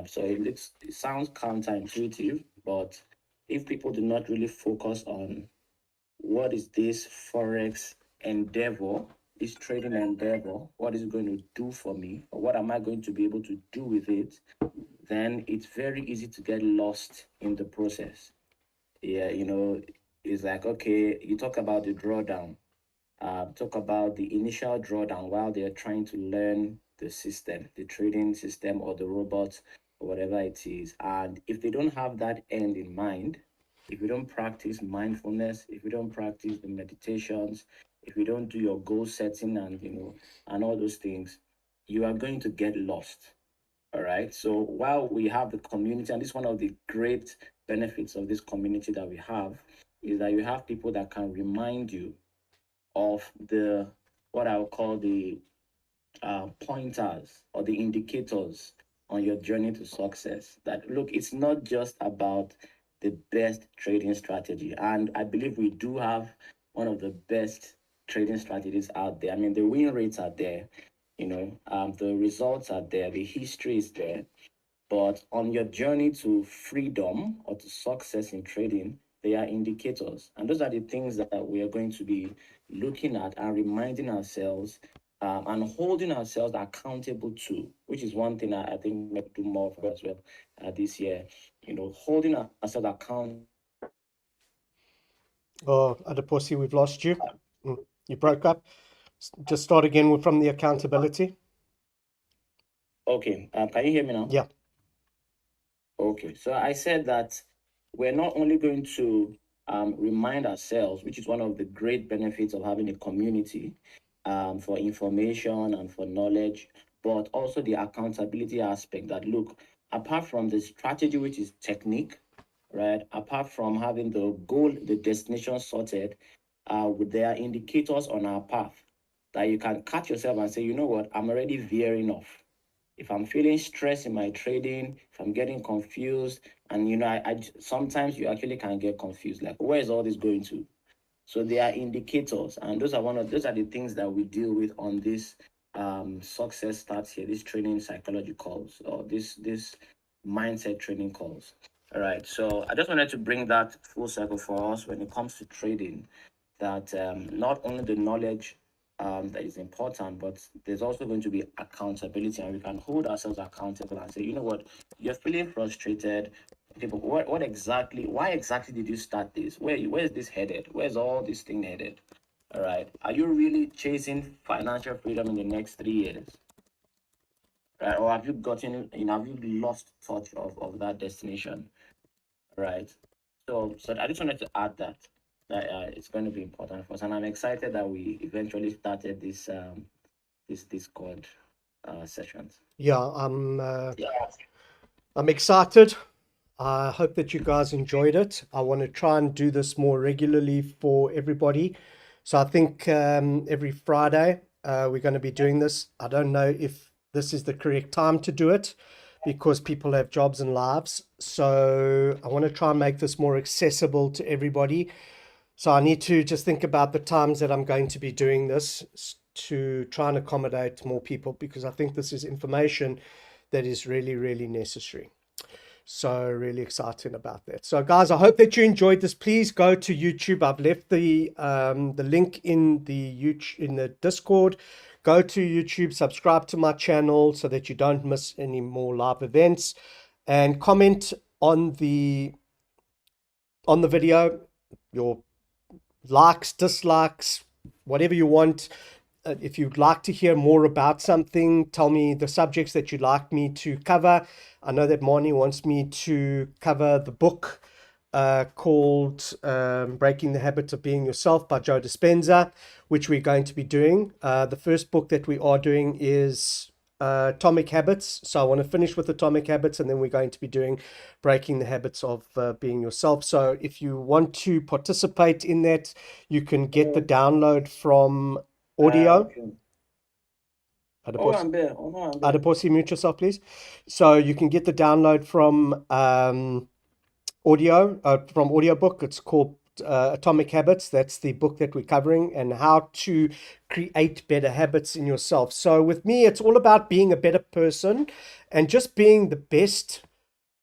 So it sounds counterintuitive, but if people do not really focus on what is this Forex endeavor, this trading endeavor, what is it going to do for me, or what am I going to be able to do with it, then it's very easy to get lost in the process. Yeah, it's like, okay, you talk about the drawdown, talk about the initial drawdown while they're trying to learn the system, the trading system or the robot or whatever it is. And if they don't have that end in mind, if you don't practice mindfulness, if you don't practice the meditations, if you don't do your goal setting and and all those things, you are going to get lost. All right. So while we have the community, and this is one of the great benefits of this community that we have, is that you have people that can remind you of the what I would call the pointers or the indicators on your journey to success. That look, it's not just about the best trading strategy, and I believe we do have one of the best trading strategies out there. I mean, the win rates are there, the results are there, the history is there. But on your journey to freedom or to success in trading, there are indicators. And those are the things that we are going to be looking at and reminding ourselves and holding ourselves accountable to, which is one thing I think we do more for as well this year. Holding ourselves accountable. Oh, Adeposi, we've lost you. You broke up. Just start again from the accountability. Okay, can you hear me now? Yeah. Okay, so I said that we're not only going to remind ourselves, which is one of the great benefits of having a community for information and for knowledge, but also the accountability aspect that, look, apart from the strategy, which is technique, right? Apart from having the goal, the destination sorted, there are indicators on our path that you can catch yourself and say, you know what, I'm already veering off. If I'm feeling stress in my trading, if I'm getting confused, and I sometimes you actually can get confused, like where is all this going to? So there are indicators, and those are the things that we deal with on this success starts here, this training psychology calls, or this mindset training calls. All right. So I just wanted to bring that full circle for us when it comes to trading, that not only the knowledge that is important, but there's also going to be accountability, and we can hold ourselves accountable and say, you know what, you're feeling frustrated. Okay, but why exactly did you start this? Where is this headed? Where's all this thing headed? All right. Are you really chasing financial freedom in the next 3 years? Right? Or have you have you lost touch of that destination? Right. So I just wanted to add that it's going to be important for us, and I'm excited that we eventually started this Discord sessions. Yeah, I'm excited. I hope that you guys enjoyed it. I want to try and do this more regularly for everybody. So I think every Friday we're going to be doing this. I don't know if this is the correct time to do it because people have jobs and lives. So I want to try and make this more accessible to everybody. So I need to just think about the times that I'm going to be doing this to try and accommodate more people, because I think this is information that is really, really necessary. So really excited about that. So guys, I hope that you enjoyed this. Please go to YouTube. I've left the link in the Discord. Go to YouTube, subscribe to my channel so that you don't miss any more live events, and comment on the video your likes, dislikes, whatever you want. If you'd like to hear more about something, tell me the subjects that you'd like me to cover. I know that Marnie wants me to cover the book called Breaking the Habit of Being Yourself by Joe Dispenza, which we're going to be doing. The first book that we are doing is Atomic Habits. So I want to finish with Atomic Habits, and then we're going to be doing Breaking the Habits of Being Yourself. So if you want to participate in that, you can get the download from audio. Okay. Adeposi, mute yourself, please. So you can get the download from audiobook. It's called Atomic Habits. That's the book that we're covering, and how to create better habits in yourself. So with me, it's all about being a better person and just being the best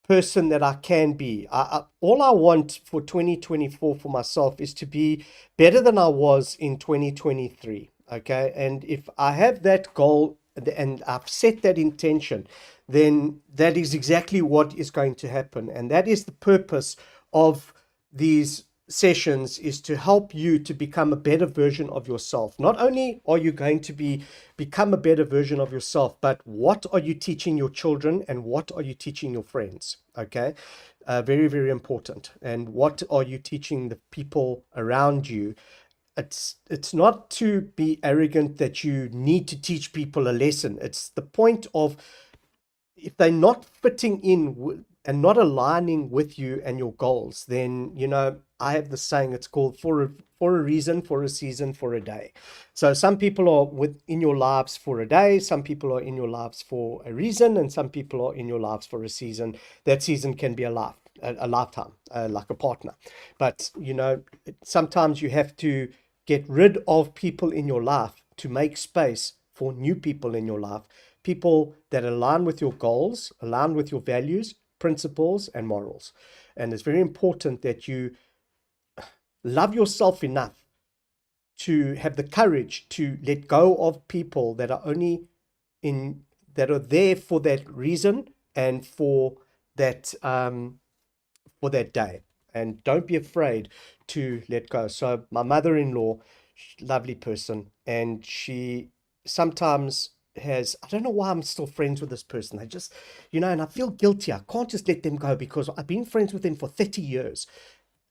person that I can be. All I want for 2024 for myself is to be better than I was in 2023. Okay. And if I have that goal and I've set that intention, then that is exactly what is going to happen. And that is the purpose of these sessions, is to help you to become a better version of yourself. Not only are you going to become a better version of yourself, but what are you teaching your children and what are you teaching your friends? Okay. Very, very important. And what are you teaching the people around you? It's not to be arrogant that you need to teach people a lesson. It's the point of, if they're not fitting in and not aligning with you and your goals, then, I have the saying, it's called for a reason, for a season, for a day. So some people are in your lives for a day, some people are in your lives for a reason, and some people are in your lives for a season. That season can be a lifetime, like a partner. But, sometimes you have to get rid of people in your life to make space for new people in your life people that align with your goals, align with your values, principles, and morals. And it's very important that you love yourself enough to have the courage to let go of people that are only in that are there for that reason and for that day. And don't be afraid to let go. So my mother-in-law, lovely person, and she sometimes has, I don't know why I'm still friends with this person. I just, and I feel guilty. I can't just let them go because I've been friends with them for 30 years.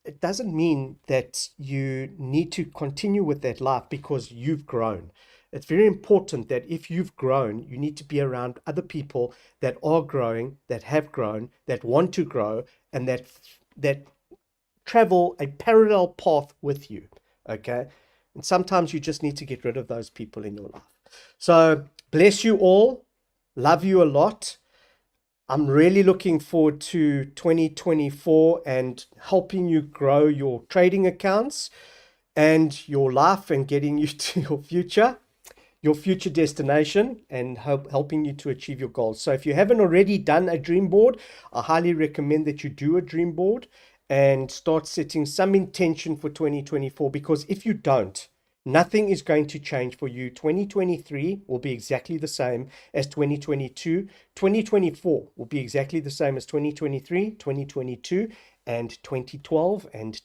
It doesn't mean that you need to continue with that life because you've grown. It's very important that if you've grown, you need to be around other people that are growing, that have grown, that want to grow, and that travel a parallel path with you. Okay. And sometimes you just need to get rid of those people in your life. So bless you all. Love you a lot. I'm really looking forward to 2024 and helping you grow your trading accounts and your life and getting you to your future destination, and helping you to achieve your goals. So if you haven't already done a dream board, I highly recommend that you do a dream board and start setting some intention for 2024, because if you don't, nothing is going to change for you. 2023 will be exactly the same as 2022. 2024 will be exactly the same as 2023, 2022, and 2012 and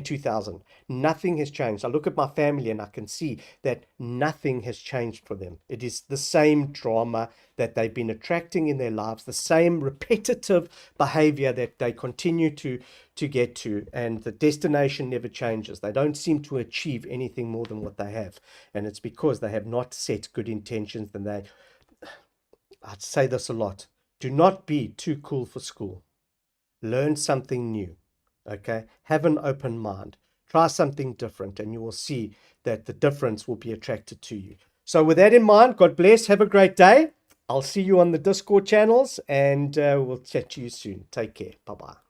2000. Nothing has changed. I look at my family and I can see that nothing has changed for them. It is the same drama that they've been attracting in their lives, the same repetitive behavior that they continue to get to, and the destination never changes. They don't seem to achieve anything more than what they have, and it's because they have not set good intentions. And I'd say this a lot: do not be too cool for school. Learn something new. Okay, have an open mind, try something different, and you will see that the difference will be attracted to you. So with that in mind, God bless, have a great day. I'll see you on the Discord channels, and we'll chat to you soon. Take care. Bye-bye.